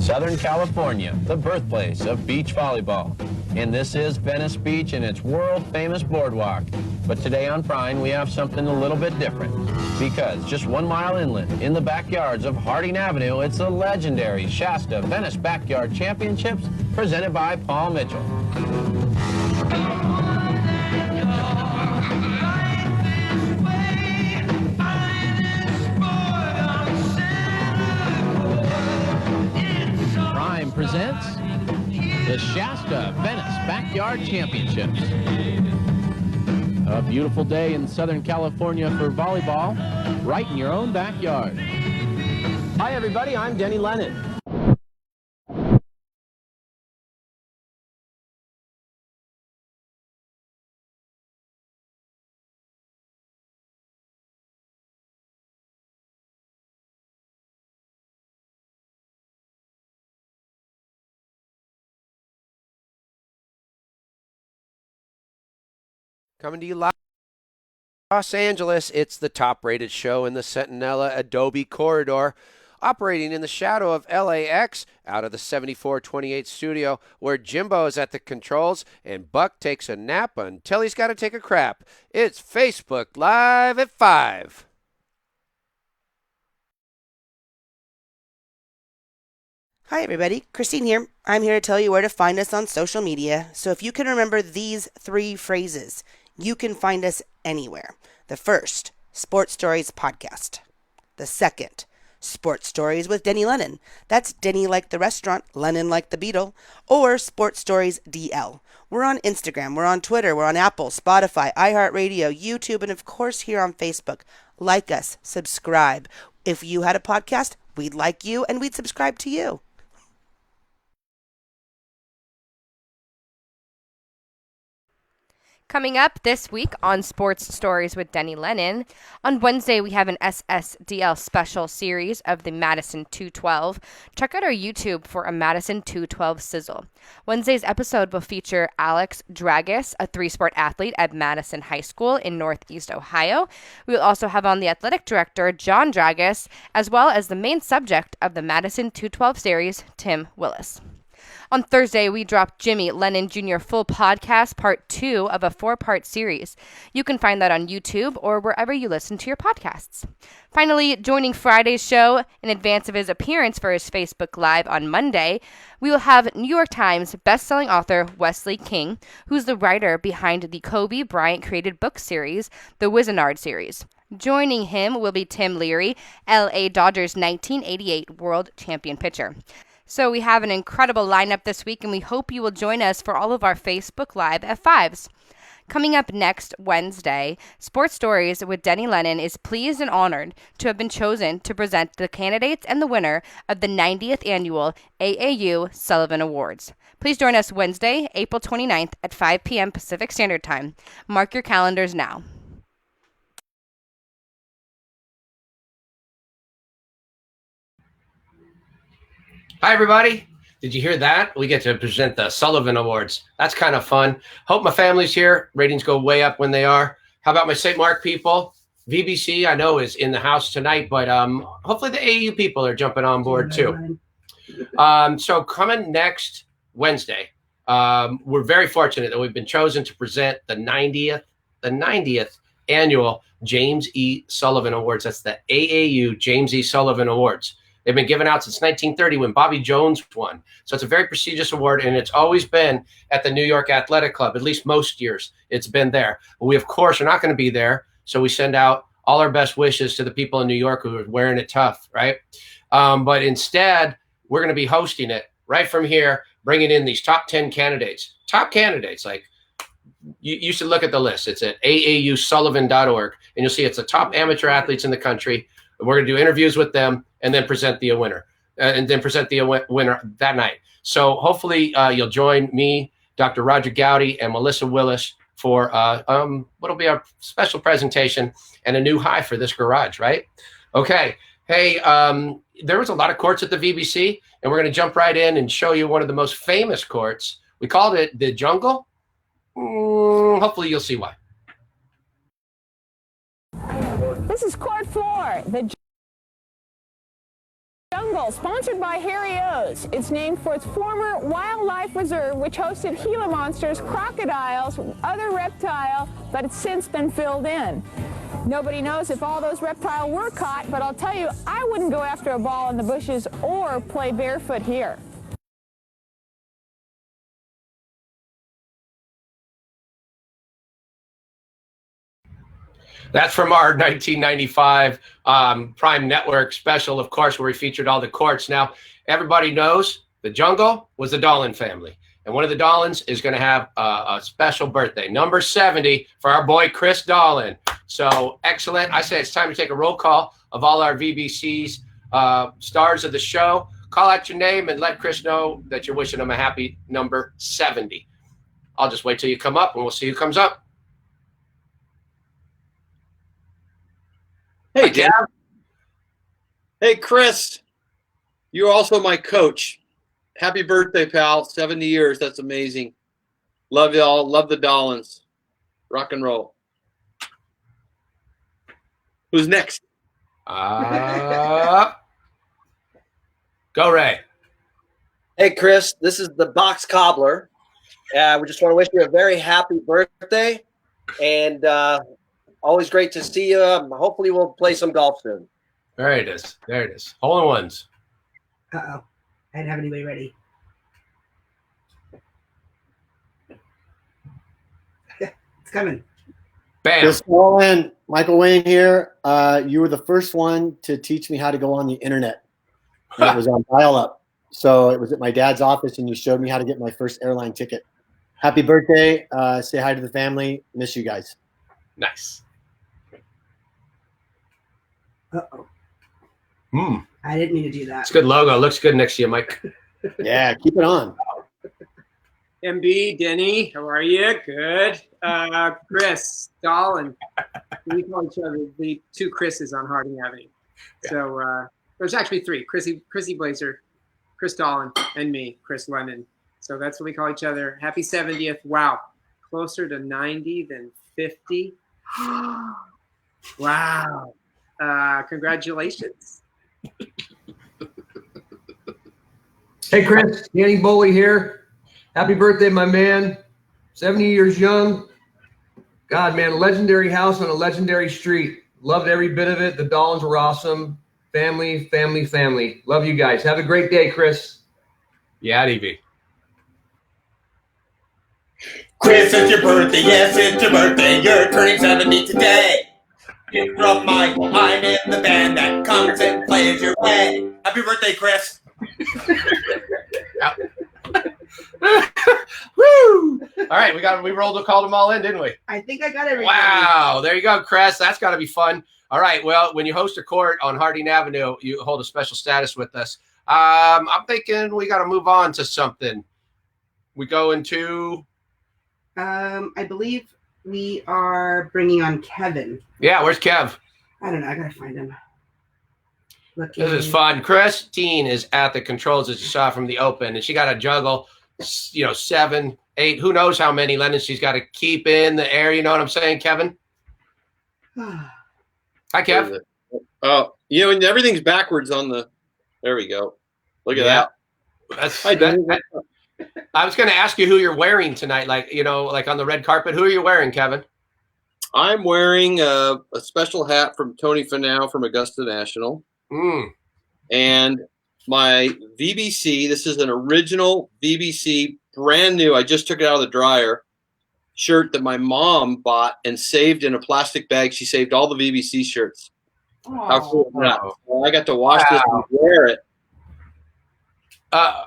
Southern California, the birthplace of beach volleyball. And this is Venice Beach and its world-famous boardwalk. But today on Prime, we have something a little bit different. Because just 1 mile inland, in the backyards of Harding Avenue, it's the legendary Shasta Venice Backyard Championships, presented by Paul Mitchell. Prime presents the Shasta Venice Backyard Championships. A beautiful day in Southern California for volleyball, right in your own backyard. Hi everybody, I'm Denny Lennon. Coming to you live Los Angeles, it's the top-rated show in the Centinela Adobe Corridor, operating in the shadow of LAX out of the 7428 studio, where Jimbo is at the controls and Buck takes a nap until he's got to take a crap. It's Facebook Live at 5. Hi everybody, Christine here. I'm here to tell you where to find us on social media. So if you can remember these 3 phrases, you can find us anywhere. The first, Sports Stories Podcast. The second, Sports Stories with Denny Lennon. That's Denny like the restaurant, Lennon like the Beatle, or Sports Stories DL. We're on Instagram, we're on Twitter, we're on Apple, Spotify, iHeartRadio, YouTube, and of course here on Facebook. Like us, subscribe. If you had a podcast, we'd like you and we'd subscribe to you. Coming up this week on Sports Stories with Denny Lennon, on Wednesday we have an SSDL special series of the Madison 212. Check out our YouTube for a Madison 212 sizzle. Wednesday's episode will feature Alex Dragus, a 3-sport athlete at Madison High School in Northeast Ohio. We will also have on the athletic director, John Dragus, as well as the main subject of the Madison 212 series, Tim Willis. On Thursday, we dropped Jimmy Lennon Jr. full podcast, part 2 of a 4-part series. You can find that on YouTube or wherever you listen to your podcasts. Finally, joining Friday's show in advance of his appearance for his Facebook Live on Monday, we will have New York Times bestselling author Wesley King, who's the writer behind the Kobe Bryant created book series, the Wizenard series. Joining him will be Tim Leary, LA Dodgers 1988 World Champion pitcher. So we have an incredible lineup this week, and we hope you will join us for all of our Facebook Live F5s. Coming up next Wednesday, Sports Stories with Denny Lennon is pleased and honored to have been chosen to present the candidates and the winner of the 90th Annual AAU Sullivan Awards. Please join us Wednesday, April 29th at 5 p.m. Pacific Standard Time. Mark your calendars now. Hi, everybody. Did you hear that? We get to present the Sullivan Awards. That's kind of fun. Hope my family's here. Ratings go way up when they are. How about my St. Mark people? VBC, I know, is in the house tonight, but hopefully the AAU people are jumping on board too. So coming next Wednesday, we're very fortunate that we've been chosen to present the 90th Annual James E. Sullivan Awards. That's the AAU James E. Sullivan Awards. They've been given out since 1930 when Bobby Jones won. So it's a very prestigious award, and it's always been at the New York Athletic Club. At least most years it's been there. But we, of course, are not going to be there, so we send out all our best wishes to the people in New York who are wearing it tough, right? But instead, we're going to be hosting it right from here, bringing in these top 10 candidates. Top candidates, like you should look at the list. It's at aausullivan.org, and you'll see it's the top amateur athletes in the country. We're going to do interviews with them and then present the winner, that night. So hopefully you'll join me, Dr. Roger Gowdy, and Melissa Willis for what'll be our special presentation and a new high for this garage, right? Okay. Hey, there was a lot of courts at the VBC, and we're going to jump right in and show you one of the most famous courts. We called it the Jungle. Hopefully you'll see why. This is court 4, the Jungle, sponsored by Harry O's. It's named for its former wildlife reserve, which hosted Gila monsters, crocodiles, other reptile, but it's since been filled in. Nobody knows if all those reptiles were caught, but I'll tell you, I wouldn't go after a ball in the bushes or play barefoot here. That's from our 1995 Prime Network special, of course, where we featured all the courts. Now, everybody knows the Jungle was the Dolan family. And one of the Dolans is going to have a special birthday, number 70, for our boy Chris Dolan. So excellent. I say it's time to take a roll call of all our VBC's stars of the show. Call out your name and let Chris know that you're wishing him a happy number 70. I'll just wait till you come up and we'll see who comes up. Hey, Dad. Hey, Chris. You're also my coach. Happy birthday, pal. 70 years. That's amazing. Love y'all. Love the Dolans. Rock and roll. Who's next? Go, Ray. Hey, Chris. This is the Box Cobbler. We just want to wish you a very happy birthday. And always great to see you. Hopefully we'll play some golf soon. There it is. There it is. Hole in ones. Uh-oh. I didn't have anybody ready. It's coming. Bam. Chris Nolan, Michael Wayne here. You were the first one to teach me how to go on the internet. And it was on dial-up. So it was at my dad's office, and you showed me how to get my first airline ticket. Happy birthday. Say hi to the family. Miss you guys. Nice. Uh-oh. Mm. I didn't mean to do that. It's a good logo. Looks good next to you, Mike. Yeah, keep it on. MB, Denny, how are you? Good. Chris, Dolan. We call each other the two Chris's on Harding Avenue. Yeah. So there's actually three: Chrissy Blazer, Chris Dolan, and me, Chris Lennon. So that's what we call each other. Happy 70th. Wow. Closer to 90 than 50. Wow. Congratulations. Hey, Chris, Danny Boley here. Happy birthday, my man. 70 years young. God, man, a legendary house on a legendary street. Loved every bit of it. The Dolans were awesome. Family, family, family. Love you guys. Have a great day, Chris. Yeah, DB. Chris, it's your birthday. Yes, it's your birthday. You're turning 70 today. You from Mike. I'm in the band that comes and plays your way. Happy birthday, Chris. Woo! All right, we called them all in, didn't we? I think I got everything. Wow, there you go, Chris. That's got to be fun. All right, well, when you host a court on Harding Avenue, you hold a special status with us. I'm thinking we got to move on to something. We go into... I believe we are bringing on Kevin. Yeah, where's Kev? I don't know. I got to find him. This is fun. Christine is at the controls, as you saw from the open, and she got to juggle, 7, 8, who knows how many Lennons she's got to keep in the air. You know what I'm saying, Kevin? Hi, Kev. Oh, and everything's backwards on the. There we go. Look at that. I was going to ask you who you're wearing tonight, like on the red carpet. Who are you wearing, Kevin? I'm wearing a special hat from Tony Finau from Augusta National. And my VBC, this is an original VBC, brand new, I just took it out of the dryer, shirt that my mom bought and saved in a plastic bag. She saved all the VBC shirts. Aww. How cool is that? Well, I got to wash this and wear it. I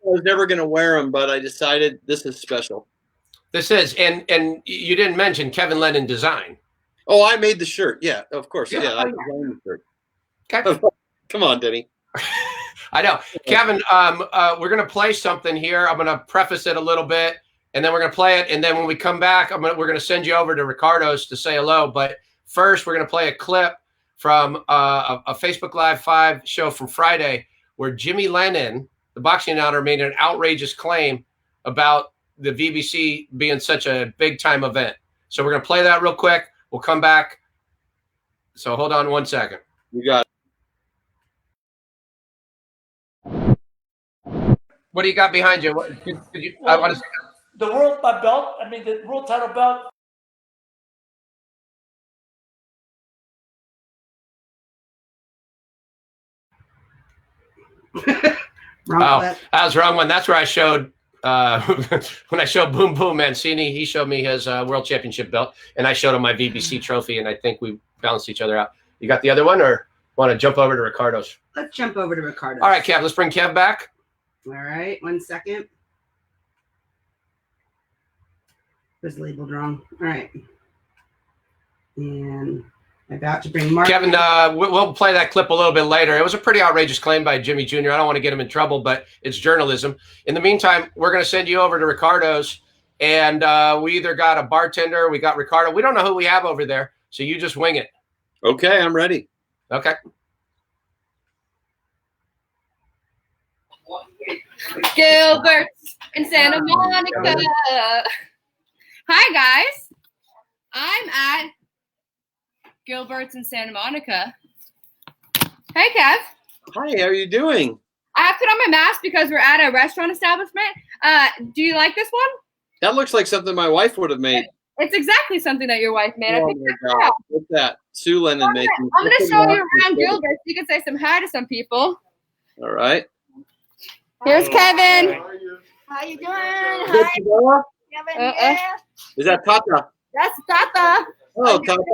was never going to wear them, but I decided this is special. This is, and you didn't mention Kevin Lennon design. Oh, I made the shirt. Yeah, of course. Yeah, I designed the shirt. Okay. Come on, Denny. I know. Kevin, we're going to play something here. I'm going to preface it a little bit, and then we're going to play it. And then when we come back, we're going to send you over to Ricardo's to say hello. But first, we're going to play a clip from a Facebook Live 5 show from Friday where Jimmy Lennon, the boxing announcer, made an outrageous claim about the VBC being such a big-time event. So we're going to play that real quick. We'll come back. So hold on one second. You got it. What do you got behind you? I want to. The world belt. I mean, the world title belt. That was the wrong one. That's where I showed when I showed Boom Boom Mancini. He showed me his world championship belt, and I showed him my VBC trophy, and I think we balanced each other out. You got the other one, or want to jump over to Ricardo's? Let's jump over to Ricardo's. All right, Kev. Let's bring Kev back. All right, 1 second. Was labeled wrong. All right. And I'm about to bring Mark. Kevin, we'll play that clip a little bit later. It was a pretty outrageous claim by Jimmy Jr. I don't want to get him in trouble, but it's journalism. In the meantime, we're going to send you over to Ricardo's, and we either got a bartender, we got Ricardo. We don't know who we have over there, so you just wing it. Okay, I'm ready. Okay. Gilbert in Santa Monica. Hi, guys. I'm at Gilbert's in Santa Monica. Hey, Kev. Hi, how are you doing? I have to put on my mask because we're at a restaurant establishment. Do you like this one? That looks like something my wife would have made. It's exactly something that your wife made. I Oh picked my it God. up. What's that? Sue Lennon making. I'm going to show you around Gilbert so you can say some hi to some people. All right. Here's Kevin. How you doing? Good, Hi, Isabella? Kevin. Yeah. Is that Tata? That's Tata. Oh, Tata.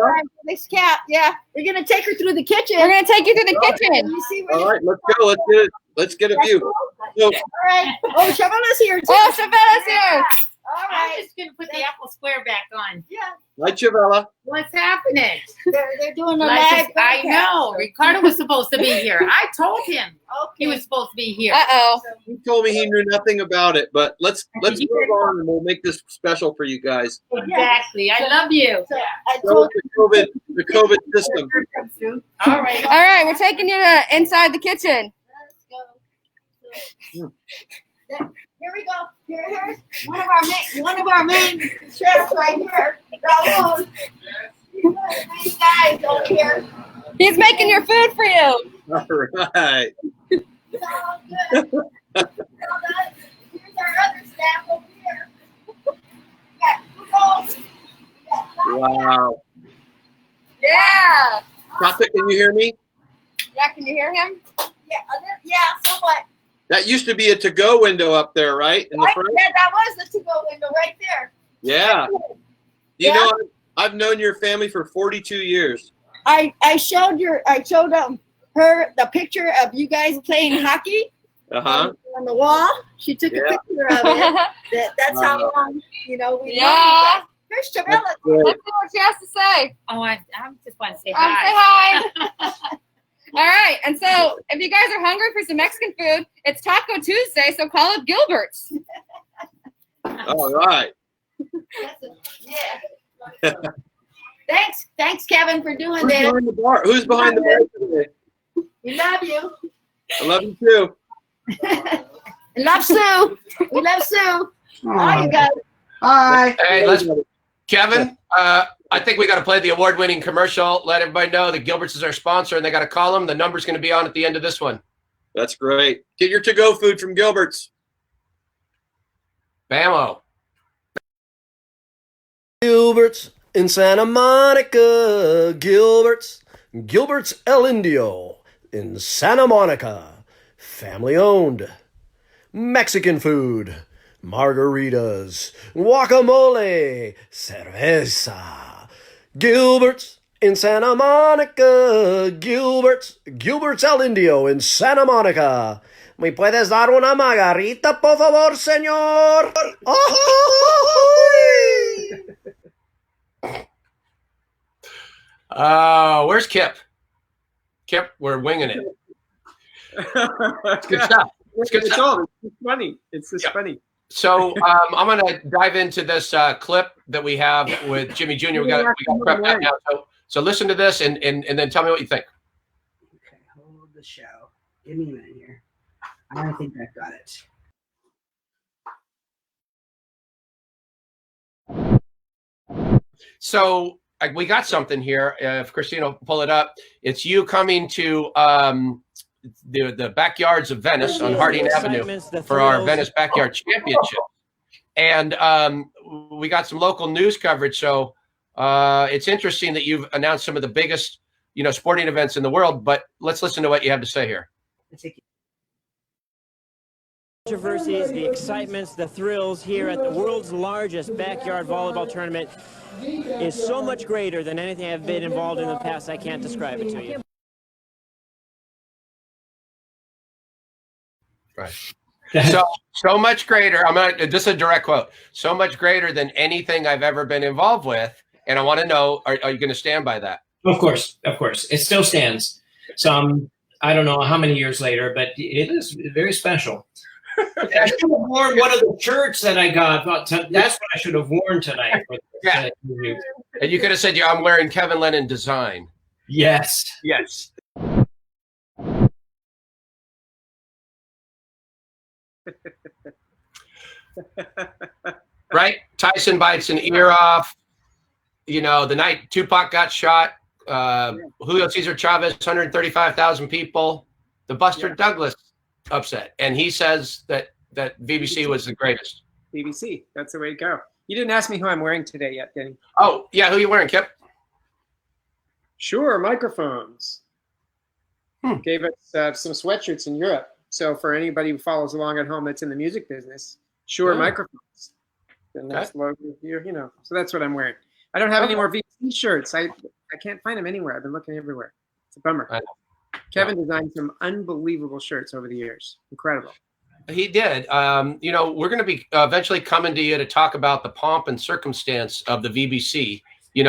This cat. Yeah. We're gonna take her through the kitchen. We're gonna take you through the kitchen. You see where All right, let's go. Let's get a view. So, All right. Oh, Chabella's here too. Oh, Chabella's here. All right. I'm just gonna put the apple square back on. Yeah. hi, Chavella. What's happening? They're doing a Life live is- I know. broadcast. Ricardo was supposed to be here. I told him Okay. he was supposed to be here. Uh-oh. He told me he knew nothing about it, but let's move on and we'll make this special for you guys. Exactly. I love you. So I So told the COVID system. All right. All right, we're taking you to inside the kitchen. Let's go. Here we go. Here's one of our main chefs right here. Raul. These guys over here. He's making your food for you. All right. It's all good. Well done. Here's our other staff over here. We got Raul. We got Wow. Yeah. Tata, can you hear me? Yeah, can you hear him? yeah, somewhat. That used to be a to-go window up there, right? In the Right, front? yeah, that was the to-go window right there. Yeah. You know, I've known your family for 42 years. I showed her the picture of you guys playing hockey Uh-huh. on the wall. She took a Yeah. picture of it. That's how long, we know you Yeah. guys. Here's Chabella. Let's see what she has to say. Oh, I just want to say Say hi. hi. All right, and so if you guys are hungry for some Mexican food, it's Taco Tuesday, so call up Gilbert's. All right. Yeah. Thanks, Kevin, for doing Who's that. behind the bar? Who's behind the bar today? We love you. I love you too. We love Sue. We love Sue. Hi, you guys. Hi. Hey, Kevin, I think we got to play the award-winning commercial. Let everybody know that Gilbert's is our sponsor, and they got to call them. The number's going to be on at the end of this one. That's great. Get your to-go food from Gilbert's. Bammo. Gilbert's in Santa Monica. Gilbert's El Indio in Santa Monica. Family owned. Mexican food. Margaritas, guacamole, cerveza. Gilbert's in Santa Monica. Gilbert's El Indio in Santa Monica. ¿Me puedes dar una margarita, por favor, señor? Where's Kip? Kip, we're winging it. It's good stuff. It's good stuff. It's funny. It's just funny. So I'm going to dive into this clip that we have with Jimmy Jr. We got to prep that now. So listen to this and then tell me what you think. Okay, hold the show. Give me a minute here. I think I've got it. So we got something here. If Christina will pull it up, it's you coming to the backyards of Venice on Harding Avenue for our Venice Backyard Championship. And we got some local news coverage. So it's interesting that you've announced some of the biggest, sporting events in the world. But let's listen to what you have to say here. Controversies, the excitements, the thrills here at the world's largest backyard volleyball tournament is so much greater than anything I've been involved in the past. I can't describe it to you. Right. So much greater. This is a direct quote. So much greater than anything I've ever been involved with. And I want to know, are you going to stand by that? Of course. It still stands. So I don't know how many years later, but it is very special. I should have worn one of the shirts that I got. That's what I should have worn tonight. Yeah. And you could have said, I'm wearing Kevin Lennon design. Yes. Yes. Right? Tyson bites an ear off. The night Tupac got shot, Julio Cesar Chavez, 135,000 people, the Buster Douglas upset. And he says that VBC was the greatest. VBC, that's the way to go. You didn't ask me who I'm wearing today yet, Denny. Oh, yeah, who are you wearing, Kip? Sure, microphones. Gave us some sweatshirts in Europe. So for anybody who follows along at home that's in the music business, Sure microphones. The nice logo here, So that's what I'm wearing. I don't have any more VBC shirts. I can't find them anywhere. I've been looking everywhere. It's a bummer. Kevin designed some unbelievable shirts over the years. Incredible. He did. We're going to be eventually coming to you to talk about the pomp and circumstance of the VBC.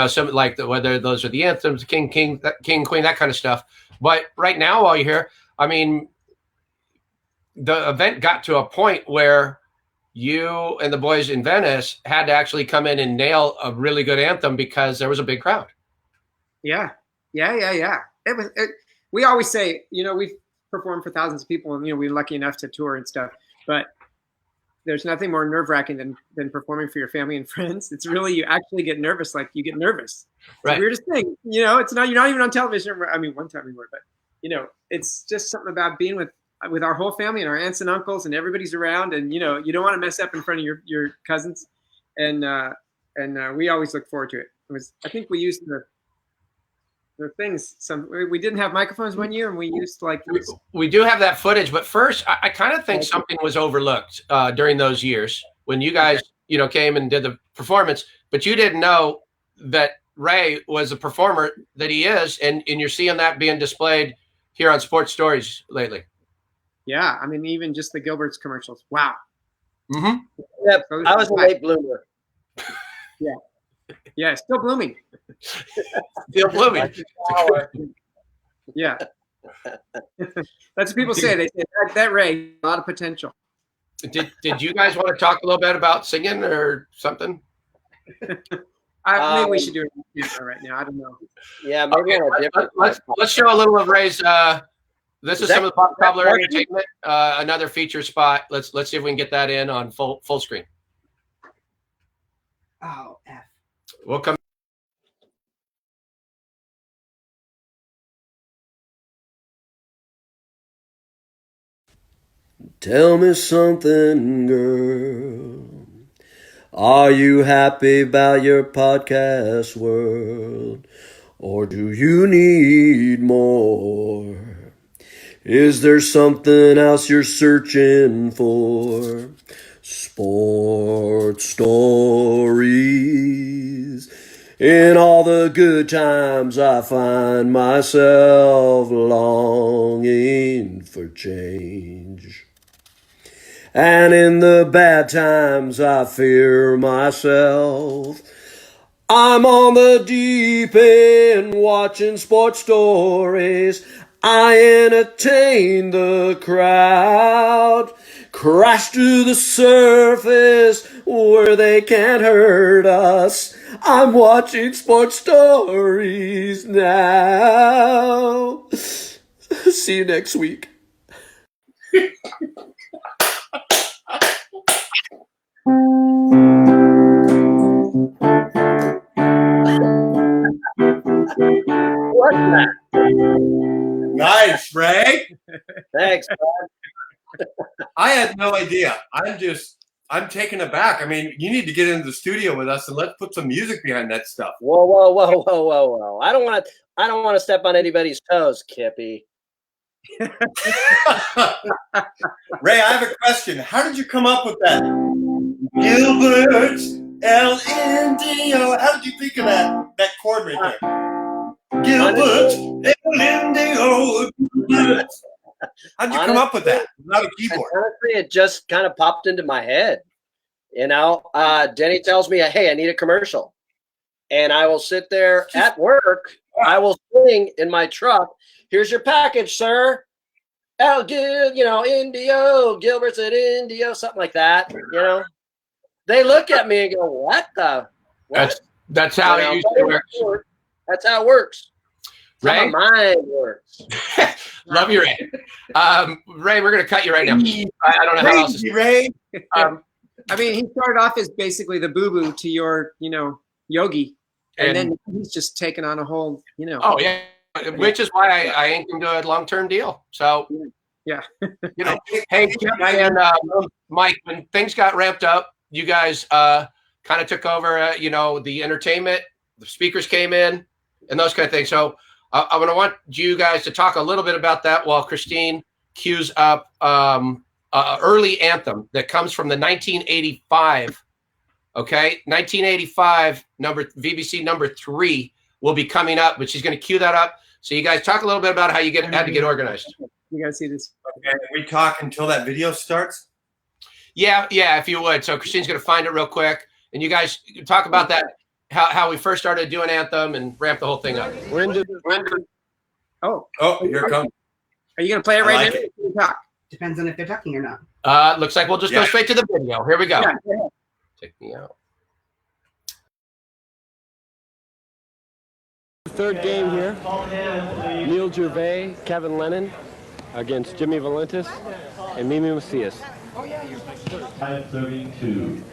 Some like whether those are the anthems, King, Queen, that kind of stuff. But right now, while you're here, the event got to a point where you and the boys in Venice had to actually come in and nail a really good anthem because there was a big crowd. Yeah. We always say, we've performed for thousands of people and, we're lucky enough to tour and stuff, but there's nothing more nerve-wracking than performing for your family and friends. It's really, you actually get nervous. Like you get nervous. It's the weirdest thing, it's not, you're not even on television. One time we were, but it's just something about being with our whole family and our aunts and uncles and everybody's around, and you don't want to mess up in front of your cousins, and we always look forward to it. I think we used the things. We didn't have microphones one year, and we used we do have that footage. But first, I kind of think something was overlooked during those years when you guys came and did the performance, but you didn't know that Ray was a performer that he is, and you're seeing that being displayed here on Sports Stories lately. Yeah, even just the Gilbert's commercials. Wow. Mm-hmm. Yeah, I was a late bloomer. Yeah, still blooming. Still blooming. Yeah. That's what people say. They say that Ray, a lot of potential. Did you guys want to talk a little bit about singing or something? Maybe we should do it right now. I don't know. Yeah, maybe let's show a little of Ray's. This is some of the popular entertainment. Another feature spot. Let's see if we can get that in on full screen. Oh, F. We'll come. Tell me something, girl. Are you happy about your podcast world? Or do you need more? Is there something else you're searching for? Sports stories. In all the good times I find myself longing for change. And in the bad times I fear myself. I'm on the deep end watching sports stories. I entertain the crowd. Crash to the surface where they can't hurt us. I'm watching Sports Stories now. See you next week. What's that? Nice, Ray. I had no idea. I'm taken aback. I mean, you need to get into the studio with us and let's put some music behind that stuff. Whoa, whoa, whoa, whoa, whoa, whoa! I don't want to step on anybody's toes, Kippy. Ray, I have a question. How did you come up with that? Gilbert, Indio. How did you think of that chord right there? Gilbert, Indio. How'd you come up with that without a keyboard? Honestly, it just kind of popped into my head. You know, Denny tells me, "Hey, I need a commercial," and I will sit there at work. I will sing in my truck. Here's your package, sir. Indio, Gilbert's at Indio, something like that. You know, they look at me and go, "What the?" What? That's how it usually works. That's how it works. Ray? How my mind works. Love you, Ray. Ray, we're going to cut you right now. I don't know how else to Ray. I mean, he started off as basically the boo-boo to your, Yogi. And then he's just taken on a whole, Oh, yeah. Which is why I inked into a long-term deal. So, yeah. Hey, Chip and Mike, when things got ramped up, you guys kind of took over, the entertainment, the speakers came in, and those kind of things. So I'm going to want you guys to talk a little bit about that while Christine cues up early anthem that comes from the 1985. Okay, 1985 VBC number 3 will be coming up, but she's going to cue that up. So you guys talk a little bit about how you had to get organized. You guys see this? Okay, we talk until that video starts. Yeah, if you would. So Christine's going to find it real quick, and you guys talk about that. How we first started doing anthem and ramp the whole thing up. Oh, here it comes. Are you going to play it right now? Depends on if they're talking or not. Looks like we'll just go straight to the video. Here we go. Yeah. Take me out. Third game here. Neil Gervais, Kevin Lennon against Jimmy Valentis and Mimi Macias. 532.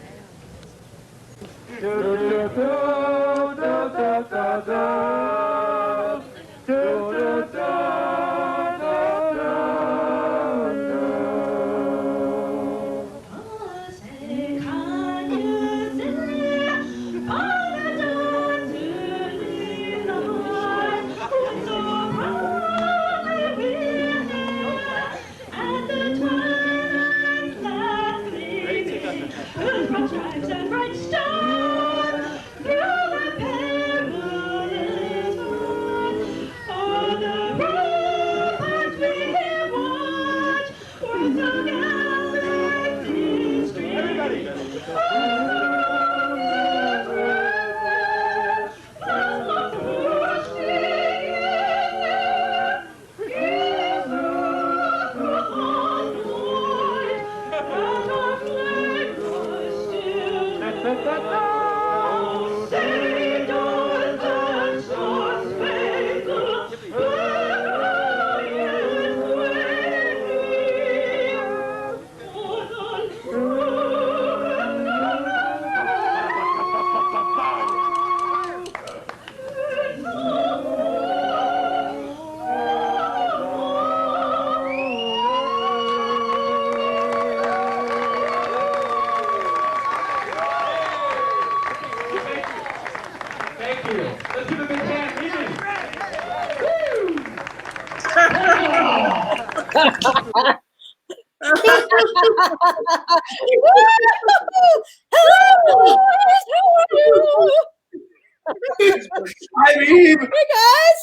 I mean, hey guys.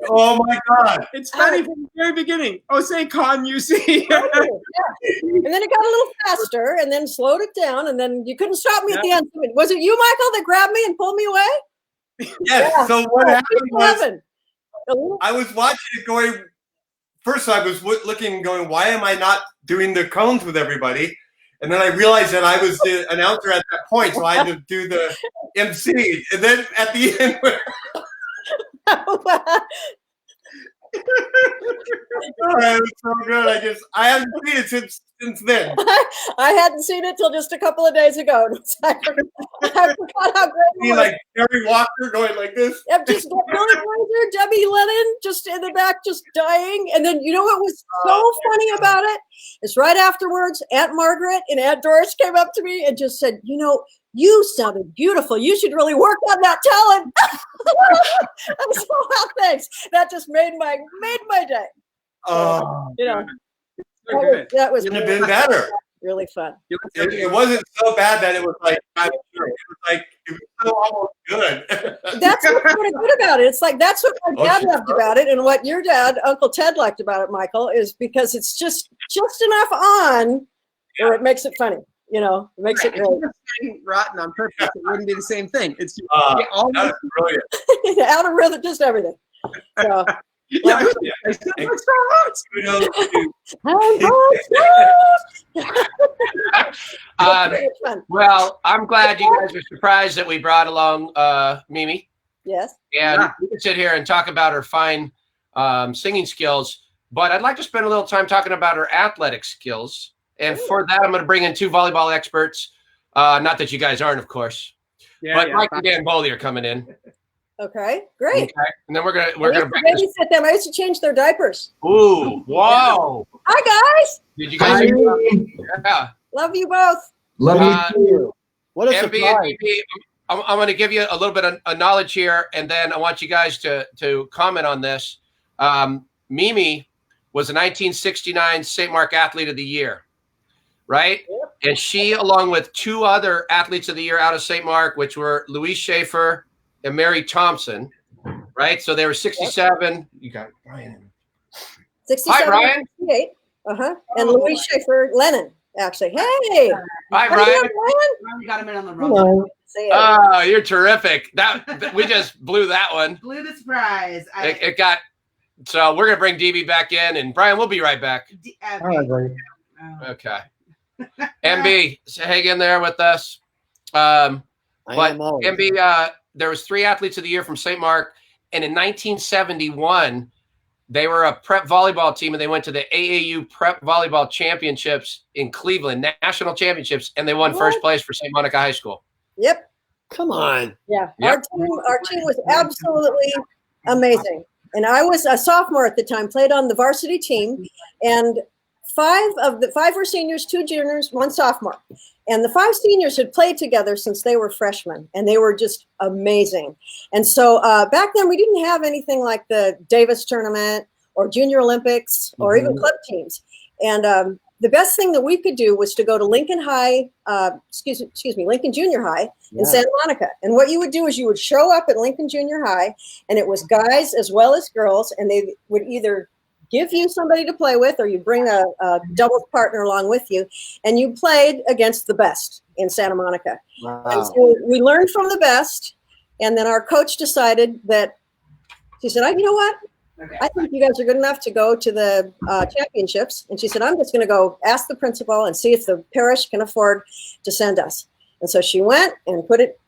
Oh my God! It's funny from the very beginning. Oh, say con you see. Yeah. And then it got a little faster, and then slowed it down, and then you couldn't stop me at the end. Was it you, Michael, that grabbed me and pulled me away? Yes. Yeah. So what happened was I was watching it going. First, I was looking, going, "Why am I not doing the cones with everybody?" And then I realized that I was the announcer at that point, so I had to do the MC. And then at the end, it was so good. I haven't seen it since then. I hadn't seen it till just a couple of days ago. I forgot how great it was. Like Terry Walker going like this. Yep, just Billy Glazer, Debbie Lennon, just in the back, just dying. And then you know what was so funny about it? is right afterwards, Aunt Margaret and Aunt Doris came up to me and just said, you know, you sounded beautiful. You should really work on that talent. I said, well, thanks. That just made my day. Oh, you know, so good. that was Could have been better. really fun. It wasn't so bad that it was like kind of true. It was like it was so almost good. That's what's sort of good about it. It's like that's what my dad loved about it, and what your dad, Uncle Ted, liked about it, Michael, is because it's just enough on where it makes it funny. You know, it makes it great. Rotten on purpose, it wouldn't be the same thing. It's just that's brilliant. Out of rhythm, just everything. So, well, I'm glad you guys were surprised that we brought along Mimi. Yes. And we can sit here and talk about her fine singing skills, but I'd like to spend a little time talking about her athletic skills. And for that, I'm going to bring in two volleyball experts. Not that you guys aren't, of course, but Mike and Dan Boley are coming in. Okay, great. Okay. And then we're gonna babysit them. I used to change their diapers. Ooh, wow! Hi guys. Did you guys? Yeah. Love you both. Love you too. What a MB surprise! and DB, I'm going to give you a little bit of knowledge here, and then I want you guys to comment on this. Mimi was a 1969 St. Mark Athlete of the Year, right? Yep. And she, along with two other Athletes of the Year out of St. Mark, which were Louise Schaefer and Mary Thompson, right? So they were 67. Yep. You got Brian. 67. Hi, Brian. 68. And Louise Schaefer, Lennon, actually. Hey. Hi, Brian. We got him in on the wrong. Oh, you're terrific. That we just blew that one. Blew the surprise. It got. So we're gonna bring DB back in, and Brian, we'll be right back. All right, buddy. Okay. MB, hang in there with us. MB, there was 3 Athletes of the Year from St. Mark, and in 1971, they were a prep volleyball team, and they went to the AAU Prep Volleyball Championships in Cleveland, national championships, and they won first place for St. Monica High School. Yep. Come on. Yeah. Yep. Our team was absolutely amazing. And I was a sophomore at the time, played on the varsity team, and 5 were seniors, 2 juniors, 1 sophomore. And the 5 seniors had played together since they were freshmen, and they were just amazing. And so back then we didn't have anything like the Davis tournament or Junior Olympics or even club teams. And the best thing that we could do was to go to Lincoln High, Lincoln Junior High in Santa Monica. And what you would do is you would show up at Lincoln Junior High, and it was guys as well as girls, and they would either give you somebody to play with, or you bring a doubles partner along with you, and you played against the best in Santa Monica. Wow. And so we learned from the best, and then our coach decided that, she said, you know what? I think you guys are good enough to go to the championships. And she said, I'm just going to go ask the principal and see if the parish can afford to send us. And so she went and put it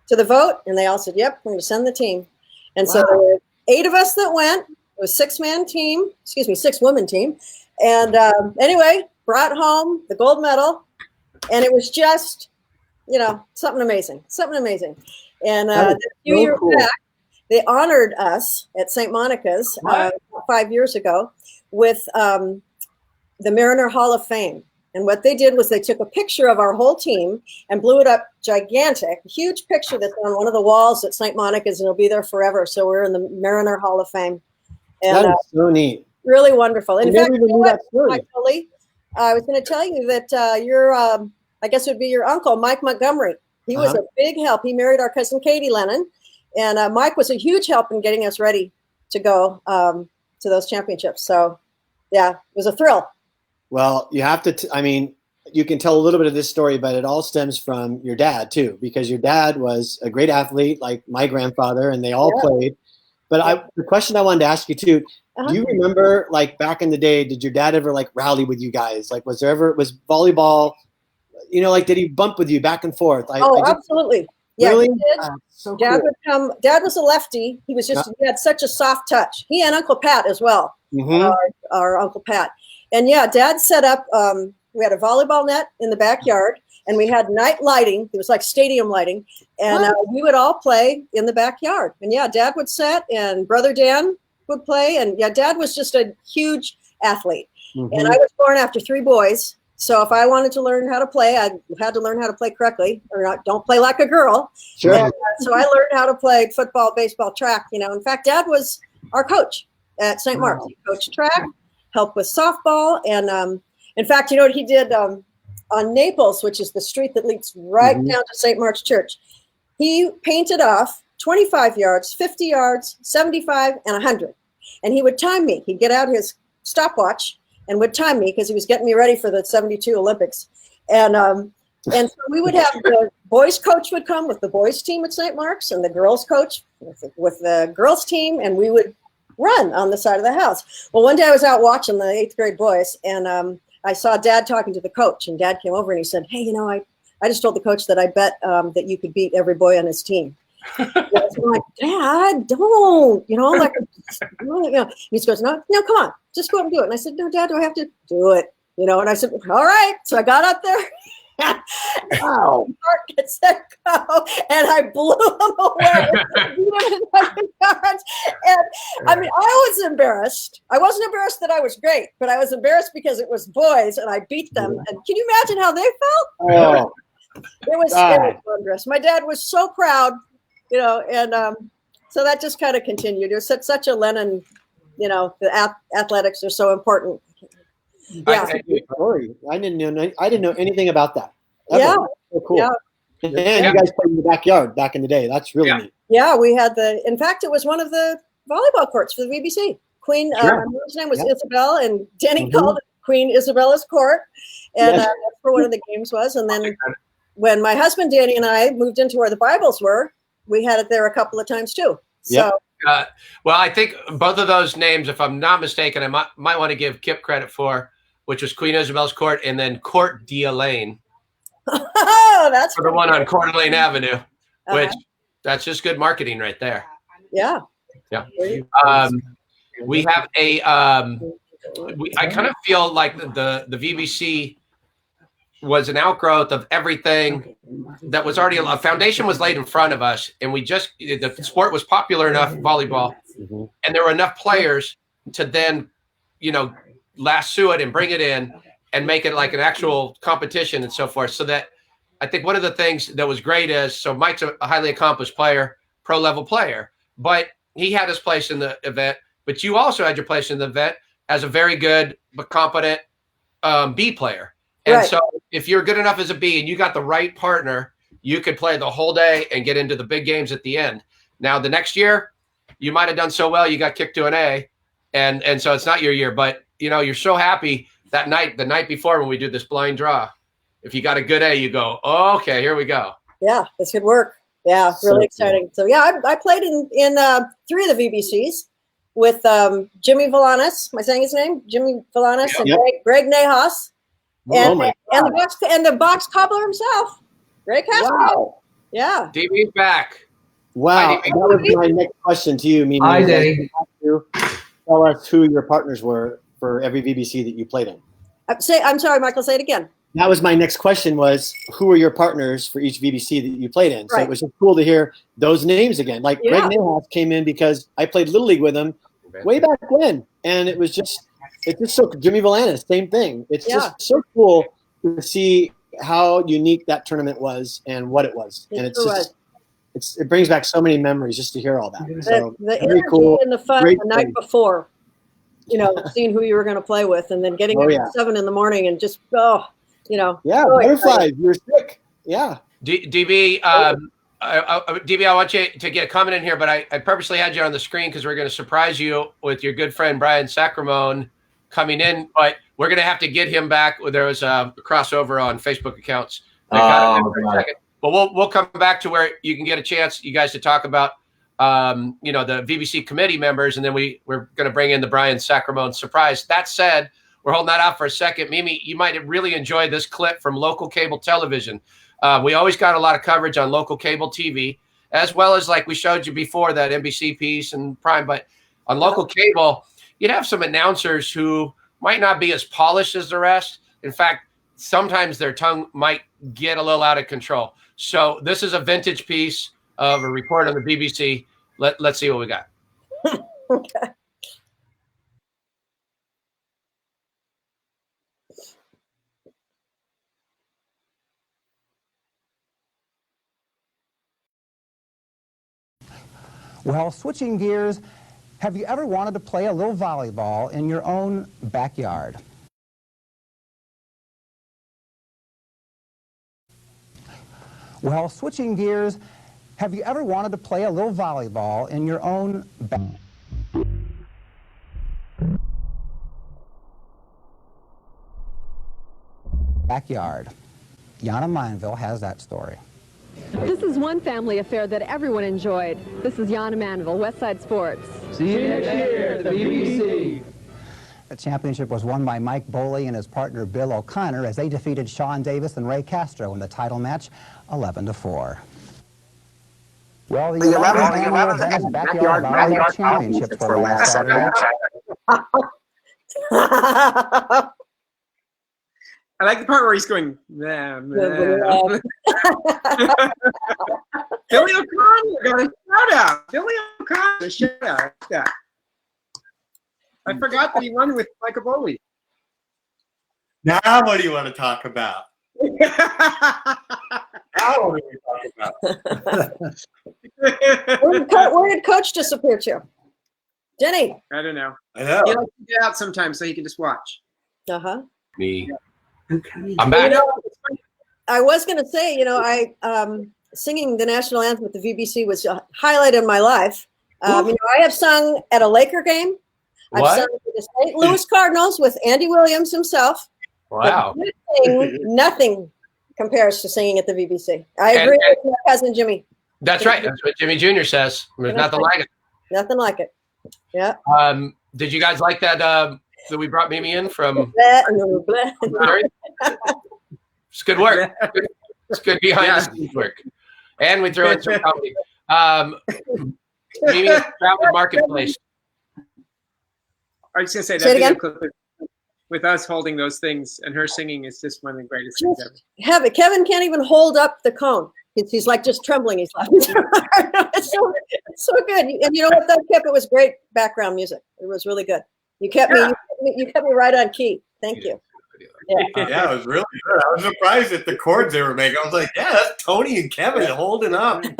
to the vote, and they all said, yep, we're going to send the team. And so there were 8 of us that went. It was 6-woman team. And anyway, brought home the gold medal, and it was just, something amazing. And a few years back, they honored us at St. Monica's 5 years ago with the Mariner Hall of Fame. And what they did was they took a picture of our whole team and blew it up gigantic, huge picture that's on one of the walls at St. Monica's, and it'll be there forever. So we're in the Mariner Hall of Fame. And, that is so neat. Really wonderful. In fact, Mike Foley, I was going to tell you that your, I guess it would be your uncle, Mike Montgomery. He was a big help. He married our cousin Katie Lennon. And Mike was a huge help in getting us ready to go to those championships. So, yeah, it was a thrill. Well, you have to, you can tell a little bit of this story, but it all stems from your dad, too, because your dad was a great athlete like my grandfather, and they all played. But the question I wanted to ask you, too, do you remember, like, back in the day, did your dad ever, like, rally with you guys? Like, was volleyball, did he bump with you back and forth? Absolutely. Yeah, really? He did. So Dad cool. would come. Dad was a lefty. He was just he had such a soft touch. He and Uncle Pat as well. Our Uncle Pat. And yeah, Dad set up. We had a volleyball net in the backyard, and we had night lighting. It was like stadium lighting, and we would all play in the backyard. And yeah, Dad would set, and Brother Dan would play. And yeah, Dad was just a huge athlete. And I was born after 3 boys. So if I wanted to learn how to play, I had to learn how to play correctly, or not, don't play like a girl. Sure. And, so I learned how to play football, baseball, track. In fact, Dad was our coach at St. Mark's. He coached track, helped with softball, and in fact, you know what he did on Naples, which is the street that leads right down to St. Mark's Church. He painted off 25 yards, 50 yards, 75, and 100, and he would time me. He'd get out his stopwatch and would time me because he was getting me ready for the 72 Olympics. And so we would have the boys coach would come with the boys team at St. Mark's and the girls coach with the girls team, and we would run on the side of the house. Well, one day I was out watching the 8th grade boys, and I saw Dad talking to the coach, and Dad came over and he said, "Hey, I just told the coach that I bet that you could beat every boy on his team." I'm like, "Dad, don't, like, He goes, no, come on, just go up and do it." And I said, "No, Dad, do I have to do it?" And I said, "All right." So I got up there. Wow. Get set, go, and I blew him away. And I mean, I was embarrassed. I wasn't embarrassed that I was great, but I was embarrassed because it was boys and I beat them. And can you imagine how they felt? Oh. It was wondrous. My dad was so proud, and so that just kind of continued. It was such a Lennon, the athletics are so important. Yeah. I didn't know anything about that. Ever. Yeah. So cool. Yeah. And you guys played in the backyard back in the day. That's really neat. Yeah, we had in fact, it was one of the volleyball courts for the VBC. Queen, his name was Isabel, and Denny called it Queen Isabella's Court. And that's where one of the games was. And then when my husband, Danny, and I moved into where the Bibles were, we had it there a couple of times too. So. Well, I think both of those names, if I'm not mistaken, I might want to give Kip credit for, which was Queen Isabel's Court and then Court d'Elaine. Oh, that's for the one on Coeur d'Alene Avenue, which that's just good marketing right there. Yeah. Yeah. We have a. I kind of feel like the VBC was an outgrowth of everything that was already a foundation was laid in front of us, and the sport was popular enough, volleyball, and there were enough players to then, lasso it and bring it in and make it like an actual competition and so forth. So that I think one of the things that was great is, so Mike's a highly accomplished player, pro level player, but he had his place in the event, but you also had your place in the event as a very good but competent B player. And so if you're good enough as a B and you got the right partner, you could play the whole day and get into the big games at the end. Now, the next year, you might have done so well, you got kicked to an A, and so it's not your year. But, you're so happy that night, the night before when we do this blind draw. If you got a good A, you go, oh, okay, here we go. Yeah, this could work. Yeah, really exciting. So, yeah, I played in 3 of the VBCs with Jimmy Villanis. Am I saying his name? Jimmy Villanis and Greg Nahas. And the box cobbler himself, Ray Castro. Wow. Yeah. DB's back. Wow. That was my next question to you, Mimi. Hi, Danny. Tell us who your partners were for every VBC that you played in. I'm sorry, Michael, say it again. That was my next question was, who were your partners for each VBC that you played in? So it was just cool to hear those names again. Like Greg Nahas came in because I played Little League with him way back when. And it's just so Jimmy Villanis, same thing. It's just so cool to see how unique that tournament was and what it was. And it brings back so many memories just to hear all that. So the energy and the fun the night before, seeing who you were going to play with, and then getting up at 7 in the morning and just butterflies. You were sick. Yeah. DB, DB, I want you to get a comment in here, but I purposely had you on the screen because we're going to surprise you with your good friend Brian Sacramone coming in, but we're going to have to get him back. There was a crossover on Facebook accounts. But we'll come back to where you can get a chance, you guys, to talk about the VBC committee members, and then we're going to bring in the Brian Sacramone surprise. That said, we're holding that out for a second. Mimi, you might really enjoy this clip from local cable television. We always got a lot of coverage on local cable TV, as well as, like we showed you before, that NBC piece and Prime. But on local cable, you'd have some announcers who might not be as polished as the rest. In fact, sometimes their tongue might get a little out of control. So this is a vintage piece of a report on the BBC. Let's see what we got. Okay. Well, switching gears, have you ever wanted to play a little volleyball in your own backyard? Well, switching gears, have you ever wanted to play a little volleyball in your own backyard? Yana Mineville has that story. This is one family affair that everyone enjoyed. This is Yana Manville, Westside Sports. See you next year at the VBC. The championship was won by Mike Boley and his partner Bill O'Connor as they defeated Sean Davis and Ray Castro in the title match 11-4. Well, the 11th annual Venice Backyard Volleyball Championships were last Saturday. I like the part where he's going, nah, nah. Billy O'Connor got a shout out. Billy O'Connor, a shout out. Yeah. I forgot that he won with Michael Boley. Now, what do you want to talk about? Now, what do we talk about? Where did Coach disappear to? Denny. I don't know. I know. He likes to get out sometimes so he can just watch. Uh-huh. Me. I'm back. I was going to say, singing the national anthem at the VBC was a highlight of my life. I have sung at a Laker game. What? I've sung for the St. Louis Cardinals with Andy Williams himself. Wow. Nothing compares to singing at the VBC. I agree with my cousin Jimmy. That's right. That's what Jimmy Jr. says. There's nothing like it. Nothing like it. Yeah. Did you guys like that that we brought Mimi in from? It's good work. It's good behind the scenes work. And we throw in some comedy. Mimi, Travel Marketplace. I was going to say Say it that again? video clip with us holding those things and her singing is just one of the greatest things ever. Kevin can't even hold up the cone. He's like just trembling. He's like, it's so good. And you know what, though, Kip? It was great background music. It was really good. You kept me right on key. Thank you. Yeah, it was really good. I was surprised at the chords they were making. I was like, yeah, that's Tony and Kevin holding up. And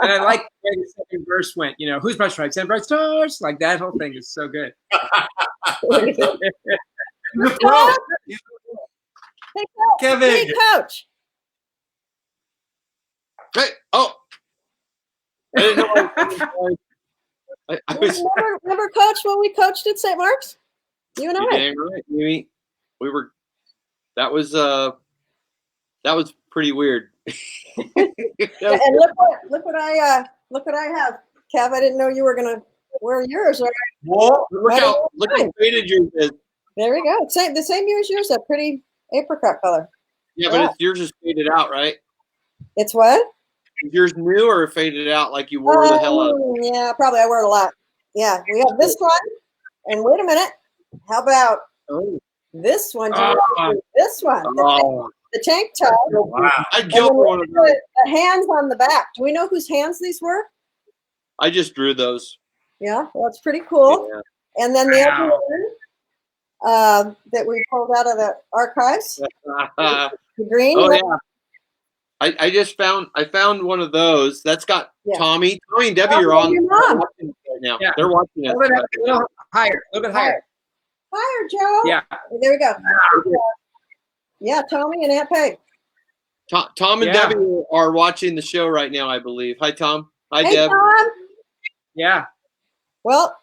I like the way the second verse went. Who's bright stripes and bright stars? Like that whole thing is so good. Kevin. Hey, Coach. Hey, oh. I didn't know. I was. Remember, Coach, when we coached at St. Mark's? You and I. You're dang right, Mimi. We were. That was pretty weird. And look what I have, Kev. I didn't know you were gonna wear yours. Right? Whoa! Look how faded yours is. There we go. The same year as yours. That pretty apricot color. Yeah, but yours is faded out, right? It's what? Is yours new or faded out like you wore the hell out? Yeah, probably. I wear it a lot. Yeah, we have this one. And wait a minute. How about this one? This one. The tank top. Wow. I And killed then one of them. the hands on the back. Do we know whose hands these were? I just drew those. Yeah, well, it's pretty cool. Yeah. And then the other one that we pulled out of the archives, the green. Oh one. yeah. I just found one of those. That's got Tommy. Tommy and Debbie are on your mom. watching it right now. Yeah. They're watching it. A little higher. A little bit higher. Higher, Joe. Yeah. There we go. Yeah, Tommy and Aunt Peg. Tom and Debbie are watching the show right now, I believe. Hi, Tom. Hi, Hey, Deb. Tom. Yeah. Well,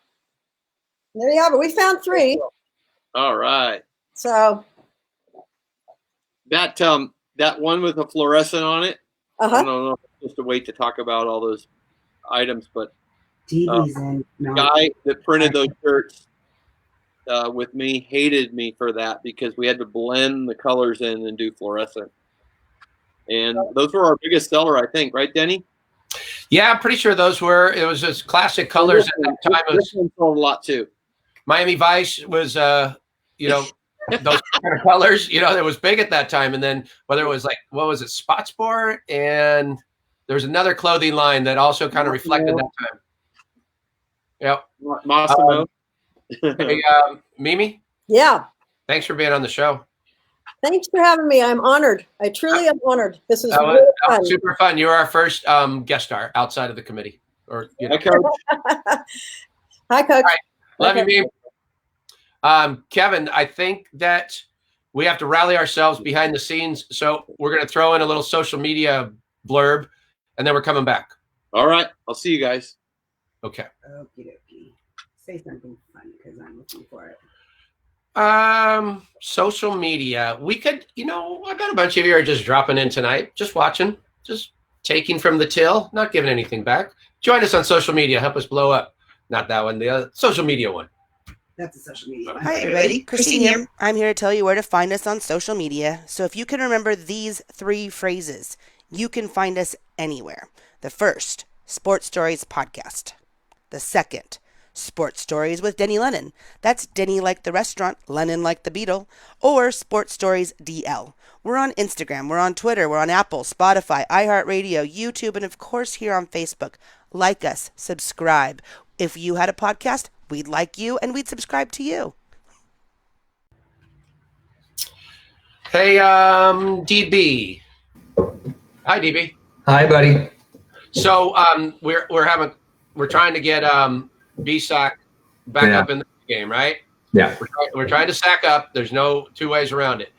there you have it. We found 3. All right. So. That one with a fluorescent on it. Uh-huh. I don't know if it's just a way to talk about all those items, but the guy that printed those shirts with me hated me for that because we had to blend the colors in and do fluorescent. And those were our biggest seller, I think, right, Denny? Yeah, I'm pretty sure those were. It was just classic colors at that time. This one sold a lot too. Miami Vice was, those kind of colors. It was big at that time. And then whether it was what was it, Spot Sport, and there was another clothing line that also kind of reflected that time. Yep. Massimo. Hey, Mimi. Yeah. Thanks for being on the show. Thanks for having me. I'm honored. I truly am honored. This is That really was fun. super fun. You were our first guest star outside of the committee. Hi, Coach. Hi, Coach. All right. Love Okay. you, Meme. Kevin, I think that we have to rally ourselves behind the scenes. So we're going to throw in a little social media blurb, and then we're coming back. All right. I'll see you guys. Okay. Okie dokie. Say something fun because I'm looking for it. Social media. We could, I bet a bunch of you are just dropping in tonight, just watching, just taking from the till, not giving anything back. Join us on social media. Help us blow up. Not that one, the other social media one. That's a social media. Hi, everybody. Christine here. I'm here to tell you where to find us on social media. So if you can remember these 3 phrases, you can find us anywhere. The first, Sports Stories Podcast. The second, Sports Stories with Denny Lennon. That's Denny like the restaurant, Lennon like the Beatle, or Sports Stories DL. We're on Instagram, we're on Twitter, we're on Apple, Spotify, iHeartRadio, YouTube, and of course here on Facebook. Like us, subscribe. If you had a podcast, we'd like you and we'd subscribe to you. Hey, DB. Hi, DB. Hi, buddy. So we're trying to get BSAC back up in the game, right? Yeah. We're trying to sack up. There's no 2 ways around it.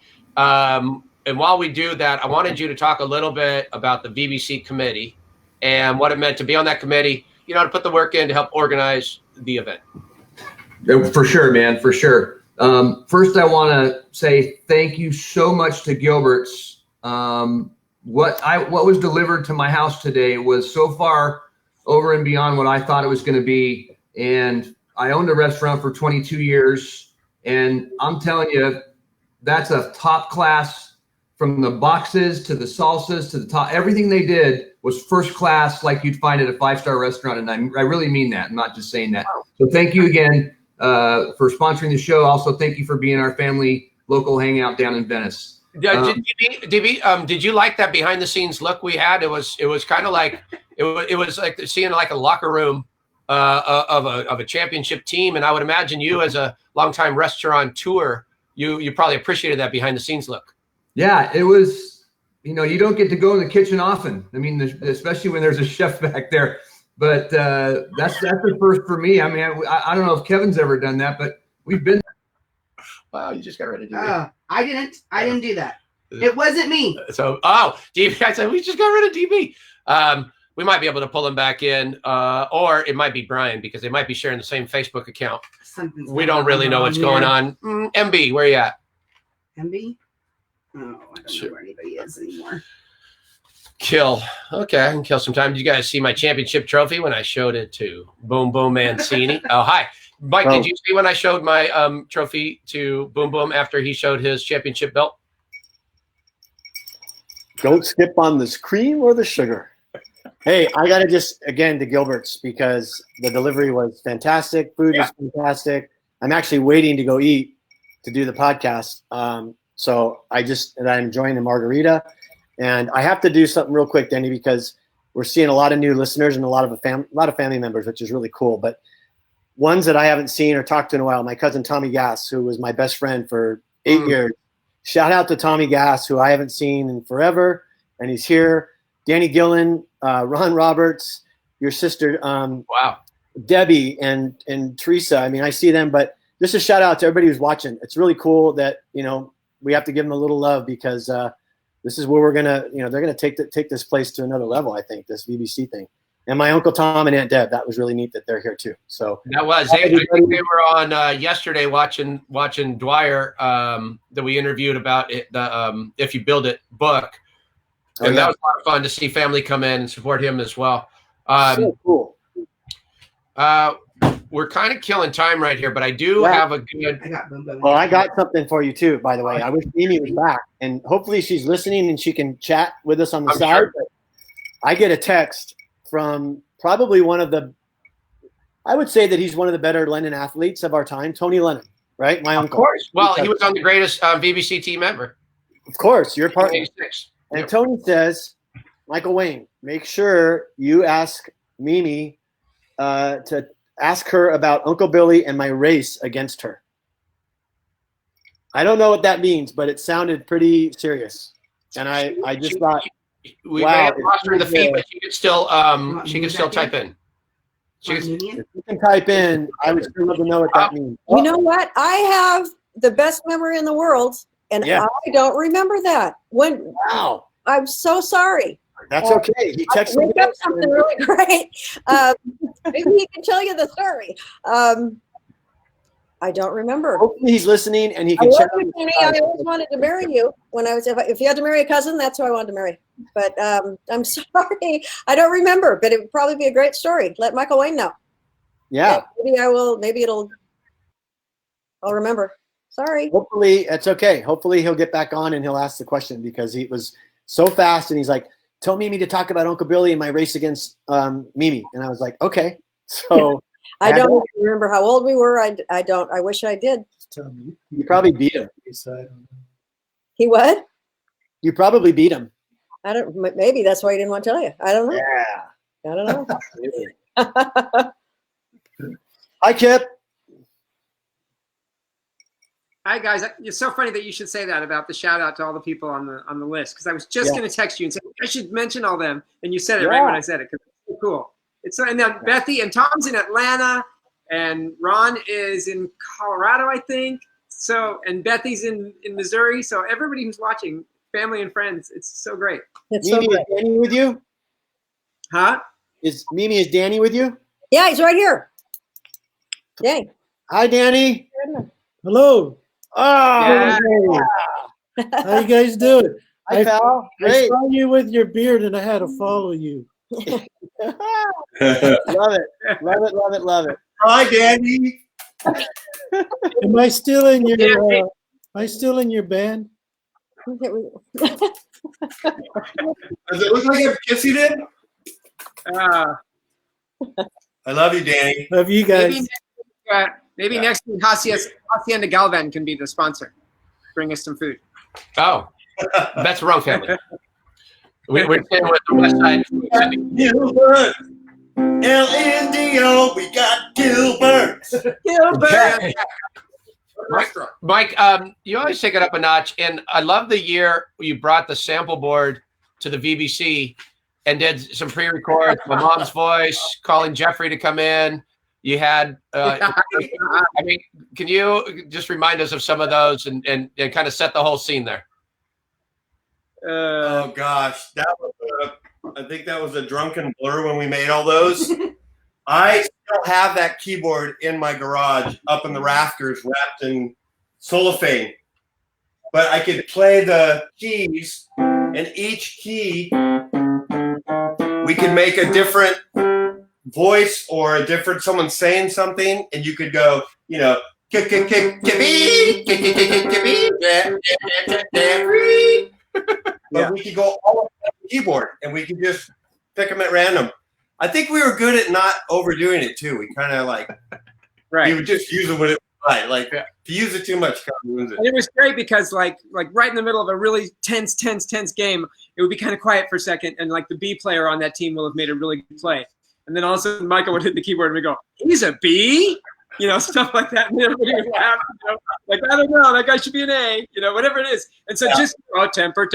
And while we do that, I wanted you to talk a little bit about the VBC committee and what it meant to be on that committee, to put the work in to help organize the event. For sure, man, for sure. First, I want to say thank you so much to Gilbert's. What was delivered to my house today was so far over and beyond what I thought it was going to be. And I owned a restaurant for 22 years, and I'm telling you, that's a top class. From the boxes to the salsas to the top, everything they did was first class, like you'd find at a 5-star restaurant. And I really mean that. I'm not just saying that. So thank you again for sponsoring the show. Also, thank you for being our family local hangout down in Venice. DB, did you like that behind the scenes look we had? It was kind of like it was like seeing like a locker room of a championship team. And I would imagine you, as a longtime restaurateur, you probably appreciated that behind the scenes look. Yeah, it was, you don't get to go in the kitchen often. I mean, especially when there's a chef back there. But that's the first for me. I mean, I don't know if Kevin's ever done that, but we've been. Wow, you just got ready to do that. I didn't do that. It wasn't me. So, DB, I said, we just got rid of DB. We might be able to pull him back in, or it might be Brian, because they might be sharing the same Facebook account. We don't really know what's going on. MB, where you at? MB? Oh, I don't know where anybody is anymore. Kill. Okay, I can kill some time. Did you guys see my championship trophy when I showed it to Boom Boom Mancini? Oh, hi. Mike, did you see when I showed my trophy to Boom Boom after he showed his championship belt? Don't skip on the cream or the sugar. Hey, I got to just, again, to Gilbert's, because the delivery was fantastic. Food was fantastic. I'm actually waiting to go eat to do the podcast. So I'm enjoying the margarita. And I have to do something real quick, Denny, because we're seeing a lot of new listeners and a lot of family members, which is really cool. But ones that I haven't seen or talked to in a while, my cousin Tommy Gass, who was my best friend for 8 years. Shout out to Tommy Gass, who I haven't seen in forever, and he's here. Danny Gillen, Ron Roberts, your sister, Debbie and Teresa. I mean, I see them, but just a shout out to everybody who's watching. It's really cool that, we have to give them a little love, because this is where we're gonna, they're gonna take this place to another level. I think this VBC thing, and my Uncle Tom and Aunt Deb. That was really neat that they're here too. So that was. I think they were on yesterday watching Dwyer that we interviewed about it, the If You Build It book, and that was a lot of fun to see family come in and support him as well. So cool. We're kind of killing time right here, but I do have a good. Well, I got something for you too, by the way. I wish Amy was back, and hopefully she's listening and she can chat with us on the side. Sure. But I get a text from probably I would say that he's one of the better Lennon athletes of our time, Tony Lennon, right? My uncle. Of course. Well, he was on the greatest VBC team ever. Of course, your partner. 86. And Tony says, Michael Wayne, make sure you ask Mimi to ask her about Uncle Billy and my race against her. I don't know what that means, but it sounded pretty serious. And I just thought, We wow, may have lost her in the feed, but she could still type in. if you can type in, I would still love to know what that means. You know what? I have the best memory in the world, and Yeah. I don't remember that. Wow. I'm so sorry. That's okay. He texted me. Make up something really great. Maybe he can tell you the story. I don't remember. Hopefully he's listening and he I can love check. you, Kenny. I always wanted to marry you when I was. If you had to marry a cousin, that's who I wanted to marry. But I'm sorry, I don't remember. But it would probably be a great story. Let Michael Wayne know. Yeah. Maybe I will. Maybe I'll remember. Sorry. Hopefully it's okay. Hopefully he'll get back on and he'll ask the question because he was so fast and he's like, "Tell Mimi to talk about Uncle Billy and my race against Mimi," and I was like, "Okay." So I don't even remember how old we were. I don't. I wish I did. You probably beat him. He what? You probably beat him. I don't. Maybe that's why he didn't want to tell you. I don't know. Yeah. I don't know. Hi, Kip. Hi guys, it's so funny that you should say that about the shout out to all the people on the list because I was just going to text you and say I should mention all them, and you said it right when I said it because it's so cool. It's so, and then Bethy and Tom's in Atlanta, and Ron is in Colorado, I think. So and Bethy's in Missouri. So everybody who's watching, family and friends, it's so great. It's Mimi, is Danny with you? Huh? Is Danny with you? Yeah, he's right here. Dang. Hi, Danny. Hello. Oh, Yeah. How you guys doing? Hi, pal. I Great. saw you with your beard and I had to follow you. Love it. Love it. Love it. Love it. Hi, Danny. Am I still in your am I still in your band? Does it look like I'm kissing it? I love you, Danny. Love you guys. Maybe next week Hacienda Galvan can be the sponsor. Bring us some food. Oh, that's the wrong family. We're staying with the West Side. Gilbert, Indio, we got Gilbert. Gilbert. Mike, you always take it up a notch, and I love the year you brought the sample board to the VBC and did some pre-records. My mom's voice, calling Jeffrey to come in. You had, I mean, can you just remind us of some of those and kind of set the whole scene there? Oh gosh, that was I think that was a drunken blur when we made all those. I still have that keyboard in my garage up in the rafters wrapped in cellophane. But I could play the keys, and each key we could make a different voice or a different someone saying something, and you could go, you know, but we could go all over the keyboard and we could just pick them at random. I think we were good at not overdoing it too. We kind of like, we would just use it when it was right. Like if you use it too much, kind of ruins it. And it was great because like right in the middle of a really tense game, it would be kind of quiet for a second, and like the B player on that team will have made a really good play. And then all of a sudden, Michael would hit the keyboard and we go, "He's a B," you know, stuff like that. And everybody would laugh, you know, like, I don't know, that guy should be an A, you know, whatever it is. And so just temper,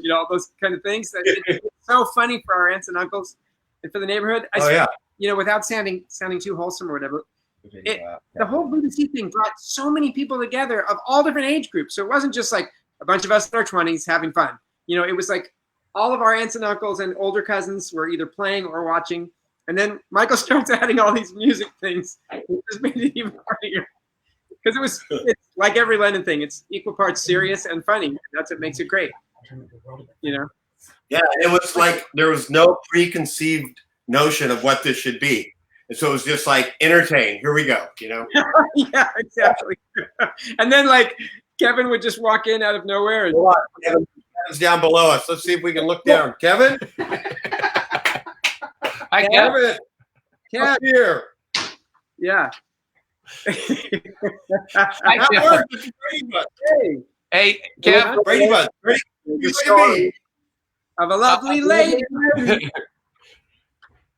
you know, all those kind of things. It's so funny for our aunts and uncles and for the neighborhood. You know, without sounding too wholesome or whatever. The whole VBC thing brought so many people together of all different age groups. So it wasn't just like a bunch of us in our 20s having fun. You know, it was like all of our aunts and uncles and older cousins were either playing or watching. And then Michael starts adding all these music things. It just made it even funnier. Because it's like every Lennon thing. It's equal parts serious and funny. That's what makes it great. You know? Yeah, it was like there was no preconceived notion of what this should be. And so it was just like, entertain. Here we go, you know? Yeah, exactly. And then like Kevin would just walk in out of nowhere. And Kevin's down below us. Let's see if we can look down. Kevin? Hi, Kevin. Come here. Yeah. Hey, Kev. Brady Bud. Brady, look at me. Of a lovely lady.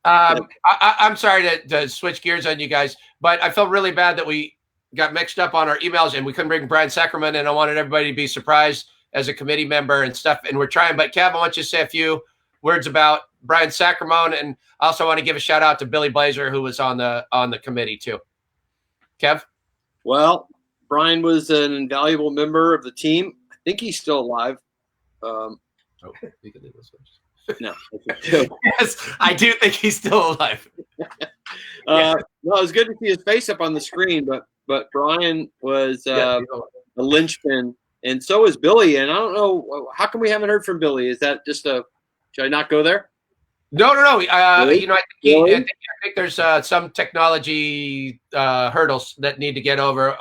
I'm sorry to switch gears on you guys, but I felt really bad that we got mixed up on our emails and we couldn't bring Brian Sackerman, and I wanted everybody to be surprised as a committee member and stuff. And we're trying, but Kev, I want you to say a few words about Brian Sackerman, and I also want to give a shout out to Billy Blazer, who was on the committee too. Kev? Well, Brian was an invaluable member of the team. I think he's still alive. You can leave this one. No. Yes, I do think he's still alive. Well, it was good to see his face up on the screen, but Brian was a linchpin, and so is Billy. And I don't know, how come we haven't heard from Billy? Is that just should I not go there? No. Really? You know, I think there's some technology hurdles that need to get over,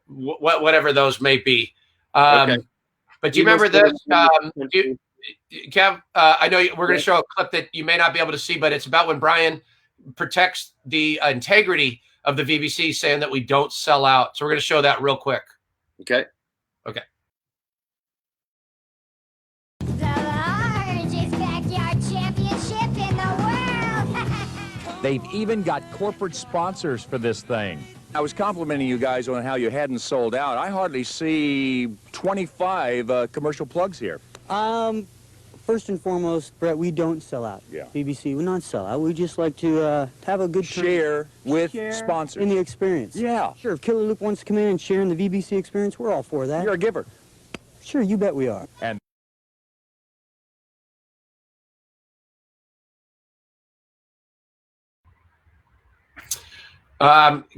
whatever those may be. Okay. But do you remember this, Kev? I know we're going to show a clip that you may not be able to see, but it's about when Brian protects the integrity of the VBC, saying that we don't sell out. So we're going to show that real quick. Okay. Okay. The largest backyard championship in the world. They've even got corporate sponsors for this thing. I was complimenting you guys on how you hadn't sold out. I hardly see 25 commercial plugs here. First and foremost, Brett, we don't sell out. Yeah. BBC, we not sell out. We just like to have a good time. Share with sponsors. In the experience. Yeah. Sure, if Killer Luke wants to come in and share in the VBC experience, we're all for that. You're a giver. Sure, you bet we are. And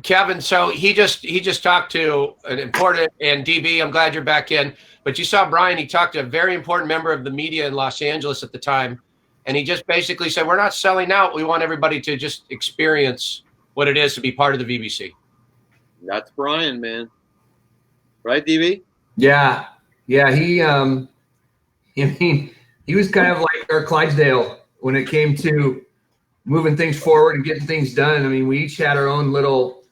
Kevin, so he just talked to an important, and DB, I'm glad you're back in, but you saw Brian, he talked to a very important member of the media in Los Angeles at the time, and he just basically said, we're not selling out. We want everybody to just experience what it is to be part of the VBC. That's Brian, man. Right, DB? Yeah. He was kind of like our Clydesdale when it came to moving things forward and getting things done. I mean, we each had our own little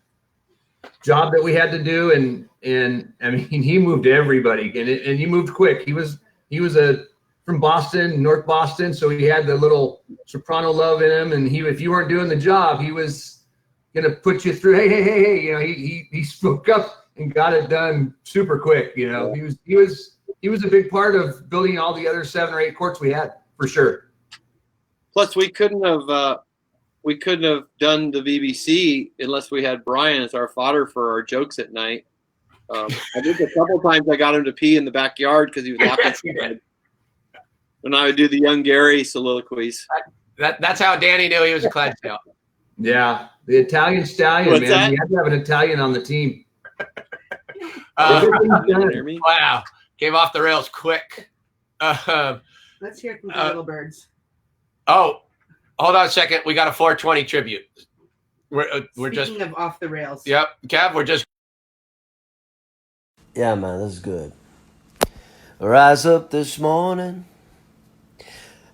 job that we had to do, and I mean, he moved everybody, and he moved quick. He was from Boston, North Boston, so he had the little soprano love in him, and if you weren't doing the job, he was gonna put you through. Hey, you know, he spoke up and got it done super quick. You know, he was a big part of building all the other 7 or 8 courts we had, for sure. Plus, we couldn't have done the VBC unless we had Brian as our fodder for our jokes at night. I think a couple times I got him to pee in the backyard because he was laughing so bad when I would do the young Gary soliloquies. That's how Danny knew he was a Clydesdale. Yeah, the Italian stallion, What's man. that? You have to have an Italian on the team. Wow, came off the rails quick. Let's hear from the little birds. Oh, hold on a second. We got a 420 tribute. We're just Speaking of off the rails. Yep, Kev, we're just. Yeah, man, this is good. Rise up this morning,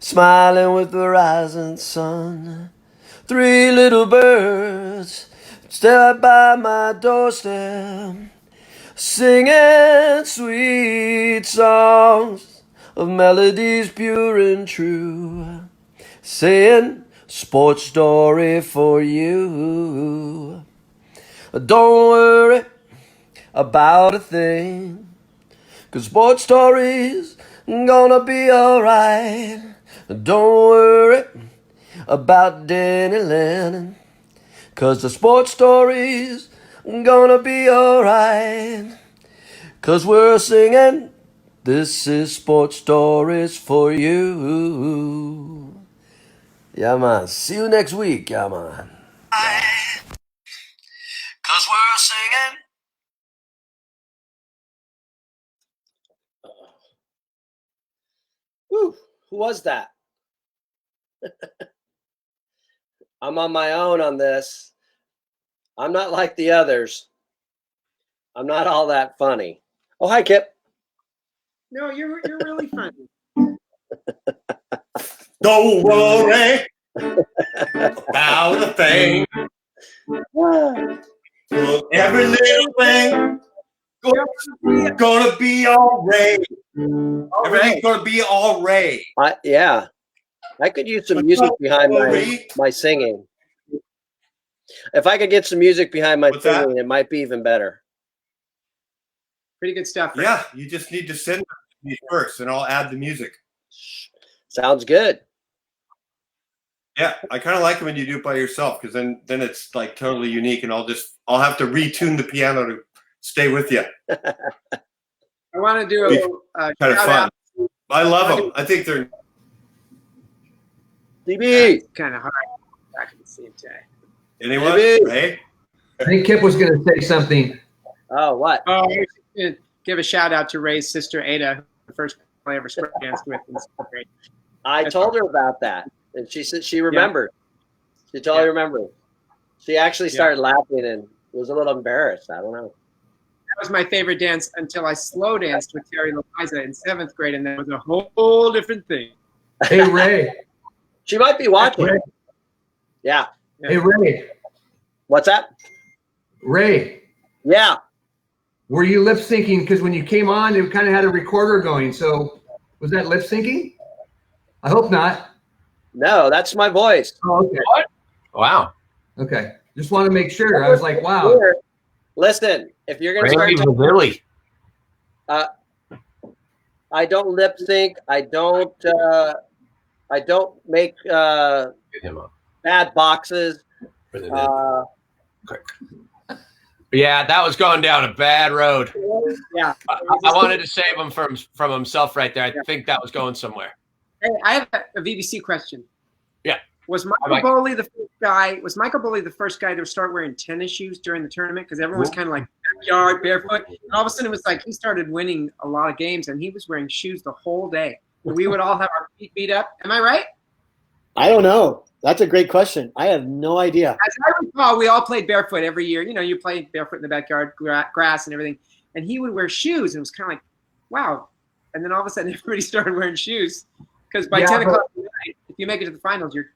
smiling with the rising sun. 3 little birds step by my doorstep, singing sweet songs of melodies pure and true, saying sports story for you. Don't worry about a thing, 'cause sports stories gonna be alright. Don't worry about Denny Lennon, 'cause the sports stories gonna be alright. 'Cause we're singing, this is sports stories for you. Yeah, man. See you next week, yeah, man. 'Cause we're singing. Whew, who was that? I'm on my own on this. I'm not like the others. I'm not all that funny. Oh, hi, Kip. No, you're really funny. Don't worry about a thing. Every little thing gonna be all right. Everything's gonna be all right. Yeah, I could use some music behind my singing. If I could get some music behind my singing, it might be even better. Pretty good stuff. Right? Yeah, you just need to send it to me first, and I'll add the music. Sounds good. Yeah, I kind of like it when you do it by yourself, because then it's like totally unique, and I'll have to retune the piano to stay with you. I want to do a kind of shout fun. out. I love them. I think they're DB. Kind of hard back at the same time. Anyone? Hey? I think Kip was going to say something. Oh, what? Oh, I was gonna give a shout out to Ray's sister Ada, the first I ever square danced with in 7th grade. I told her about that, and she said she remembered. She totally remembered. She actually started laughing and was a little embarrassed. I don't know. That was my favorite dance until I slow danced with Terry Loiza in 7th grade, and that was a whole different thing. Hey, Ray. She might be watching. Ray. Yeah. Hey, Ray. What's that? Ray. Yeah. Were you lip syncing? Because when you came on, it kind of had a recorder going. So was that lip syncing? I hope not. No, that's my voice. Oh, okay. What? Wow. Okay. Just want to make sure. I was like, wow. Listen, if you're going to start talking, Billy. I don't lip sync. I don't make bad boxes. Yeah, that was going down a bad road. Yeah. I wanted to save him from himself right there. I think that was going somewhere. Hey, I have a VBC question. Yeah. Was Michael Boley the first guy? Was Michael Boley the first guy to start wearing tennis shoes during the tournament? Because everyone was kind of like backyard, barefoot, and all of a sudden it was like he started winning a lot of games, and he was wearing shoes the whole day. We would all have our feet beat up. Am I right? I don't know. That's a great question. I have no idea. As I recall, we all played barefoot every year. You know, you played barefoot in the backyard, grass and everything. And he would wear shoes, and it was kind of like, wow. And then all of a sudden, everybody started wearing shoes. Because by 10 o'clock at night, if you make it to the finals, your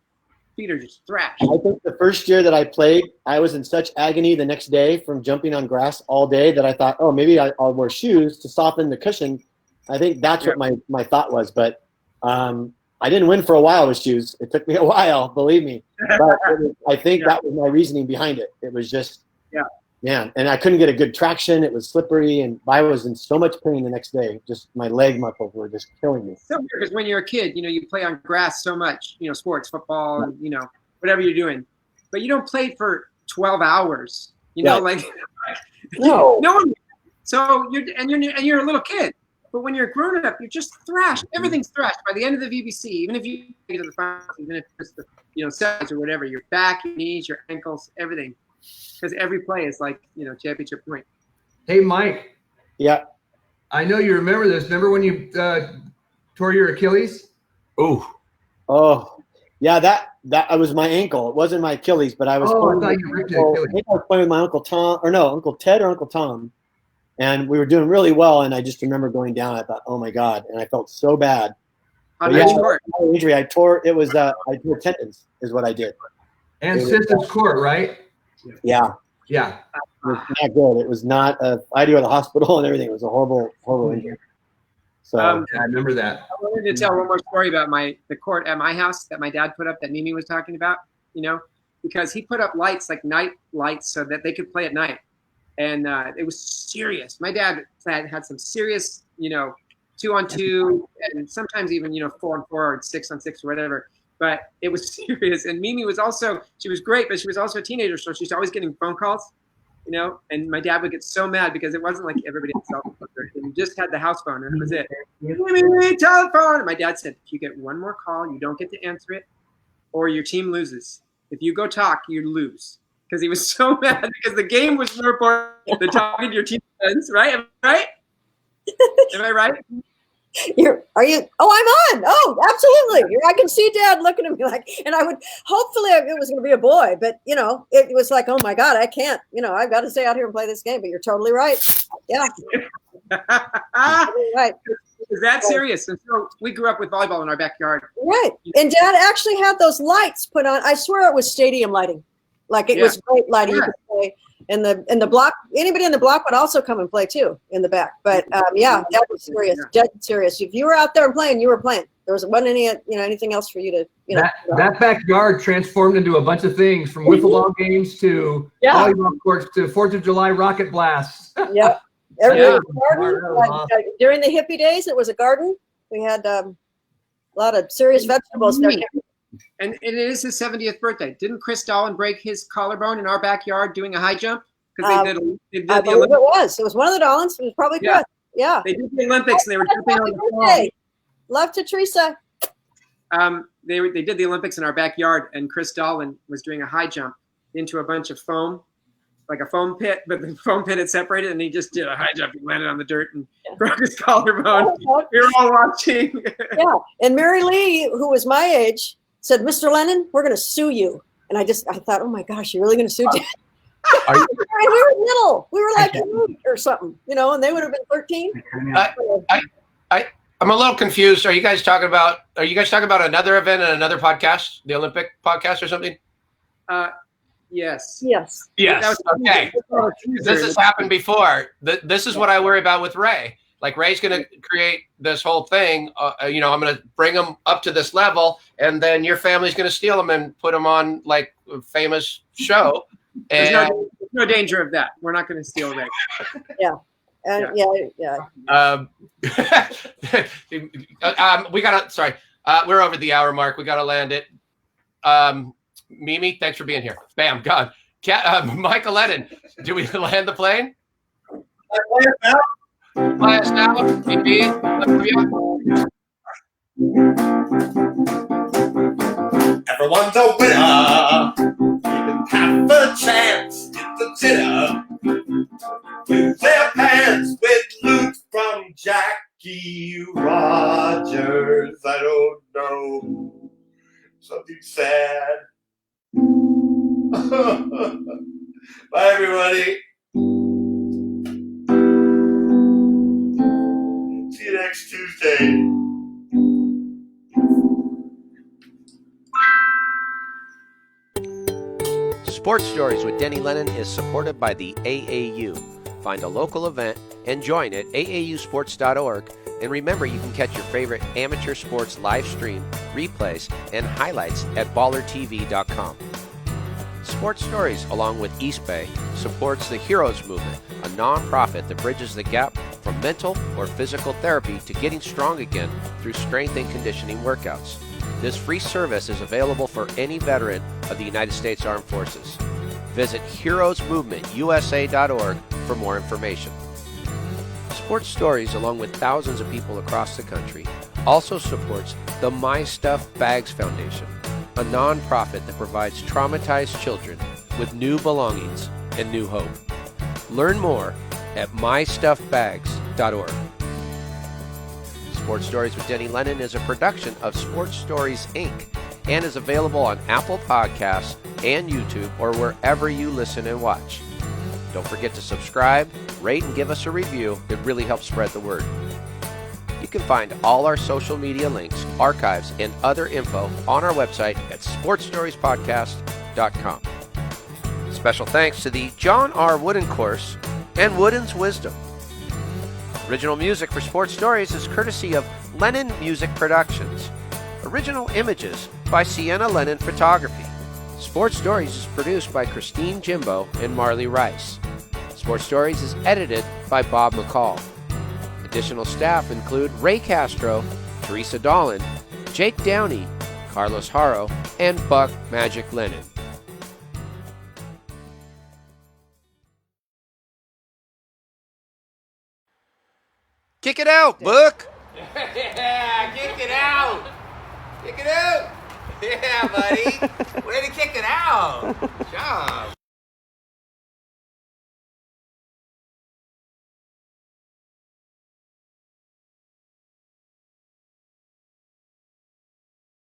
feet are just thrashed. I think the first year that I played, I was in such agony the next day from jumping on grass all day that I thought, oh, maybe I'll wear shoes to soften the cushion. I think that's what my thought was. But I didn't win for a while with shoes. It took me a while, believe me. But I think that was my reasoning behind it. It was just, and I couldn't get a good traction. It was slippery, and I was in so much pain the next day. Just my leg muscles were just killing me. So weird, because when you're a kid, you know, you play on grass so much, you know, sports, football, and, you know, whatever you're doing. But you don't play for 12 hours, you know, like no one. So you're a little kid. But when you're grown up, you're just thrashed. Everything's thrashed. By the end of the VBC, even if you get to the finals, even if it's the sides or whatever, your back, your knees, your ankles, everything, because every play is like championship point. Hey, Mike. Yeah. I know you remember this. Remember when you tore your Achilles? Oh, yeah. That was my ankle. It wasn't my Achilles, but I was. Oh, I thought you ripped your Achilles. I think I was playing with my Uncle Tom, or no, Uncle Ted or Uncle Tom. And we were doing really well, and I just remember going down. I thought, "Oh my God!" And I felt so bad. Injury. I tore. It was. I tore tendons. Is what I did. And Simpsons Court, right? Yeah. Yeah. It was not good. It was not. I had to go to the hospital and everything. It was a horrible injury. So I remember that. I wanted to tell one more story about the court at my house that my dad put up that Mimi was talking about. You know, because he put up lights, like night lights, so that they could play at night. And it was serious. My dad had some serious, 2-on-2, and sometimes even 4-on-4 or 6-on-6 or whatever. But it was serious. And Mimi was she was great, but she was also a teenager, so she's always getting phone calls, And my dad would get so mad because it wasn't like everybody had cell phones. He just had the house phone, and that was it. Mimi, telephone. And my dad said, if you get one more call, you don't get to answer it, or your team loses. If you go talk, you lose. Because he was so mad because the game was more important than talking to your team friends, right? Am I right? Am I right? Are you? Oh, I'm on. Oh, absolutely. I can see Dad looking at me like, and I would, hopefully it was going to be a boy, but it was like, oh my God, I can't, I've got to stay out here and play this game, but you're totally right. Yeah. Right. Is that serious? And so we grew up with volleyball in our backyard. Right. And Dad actually had those lights put on. I swear it was stadium lighting. Like it was great lighting. You could play. And the block, anybody in the block would also come and play too in the back. But yeah, that was serious, dead serious. If you were out there and playing, you were playing. There wasn't any, anything else for you to, That backyard transformed into a bunch of things, from wiffle ball games to volleyball courts to 4th of July rocket blasts. Yep. During the hippie days, it was a garden. We had a lot of serious vegetables there. And it is his 70th birthday. Didn't Chris Dolan break his collarbone in our backyard doing a high jump? Because they did I the believe Olympics. it was. It was one of the Dolans. It was probably Chris. Yeah. They did the Olympics and they were jumping on the birthday. Love to Teresa. They did the Olympics in our backyard, and Chris Dolan was doing a high jump into a bunch of foam, like a foam pit, but the foam pit had separated, and he just did a high jump. He landed on the dirt and broke his collarbone. We were all watching. Yeah. And Mary Lee, who was my age, said, "Mr. Lennon, we're going to sue you." And I thought, oh my gosh, you're really going to sue Dad? We were little. We were like 8 or something, and they would have been 13. I'm a little confused. Are you guys talking about another event and another podcast, the Olympic podcast or something? Yes. Yes. Yes. Okay. This has happened before. This is what I worry about with Ray. Like, Ray's going to create this whole thing. I'm going to bring them up to this level, and then your family's going to steal them and put them on like a famous show. There's no danger of that. We're not going to steal Ray. Yeah. We gotta. Sorry, we're over the hour mark. We gotta land it. Mimi, thanks for being here. Bam, God. Michael Lennon, do we land the plane? Fly us now. Everyone's a winner. Even half a chance. Get the dinner. Use their pants with Luke from Jackie Rogers. I don't know. Something sad. Bye, everybody. See you next Tuesday. Sports Stories with Denny Lennon is supported by the AAU. Find a local event and join at aausports.org. And remember, you can catch your favorite amateur sports live stream, replays, and highlights at ballertv.com. Sports Stories, along with East Bay, supports the Heroes Movement, a nonprofit that bridges the gap from mental or physical therapy to getting strong again through strength and conditioning workouts. This free service is available for any veteran of the United States Armed Forces. Visit heroesmovementusa.org for more information. Sports Stories, along with thousands of people across the country, also supports the My Stuff Bags Foundation, a nonprofit that provides traumatized children with new belongings and new hope. Learn more at mystuffbags.org. Sports Stories with Denny Lennon is a production of Sports Stories, Inc. and is available on Apple Podcasts and YouTube or wherever you listen and watch. Don't forget to subscribe, rate, and give us a review. It really helps spread the word. You can find all our social media links, archives, and other info on our website at sportsstoriespodcast.com. Special thanks to the John R. Wooden Course and Wooden's Wisdom. Original music for Sports Stories is courtesy of Lennon Music Productions. Original images by Sienna Lennon Photography. Sports Stories is produced by Christine Jimbo and Marley Rice. Sports Stories is edited by Bob McCall. Additional staff include Ray Castro, Teresa Dolan, Jake Downey, Carlos Haro, and Buck Magic Lennon. Kick it out, Buck! Yeah, kick it out! Kick it out! Yeah, buddy! Way to kick it out! Good job!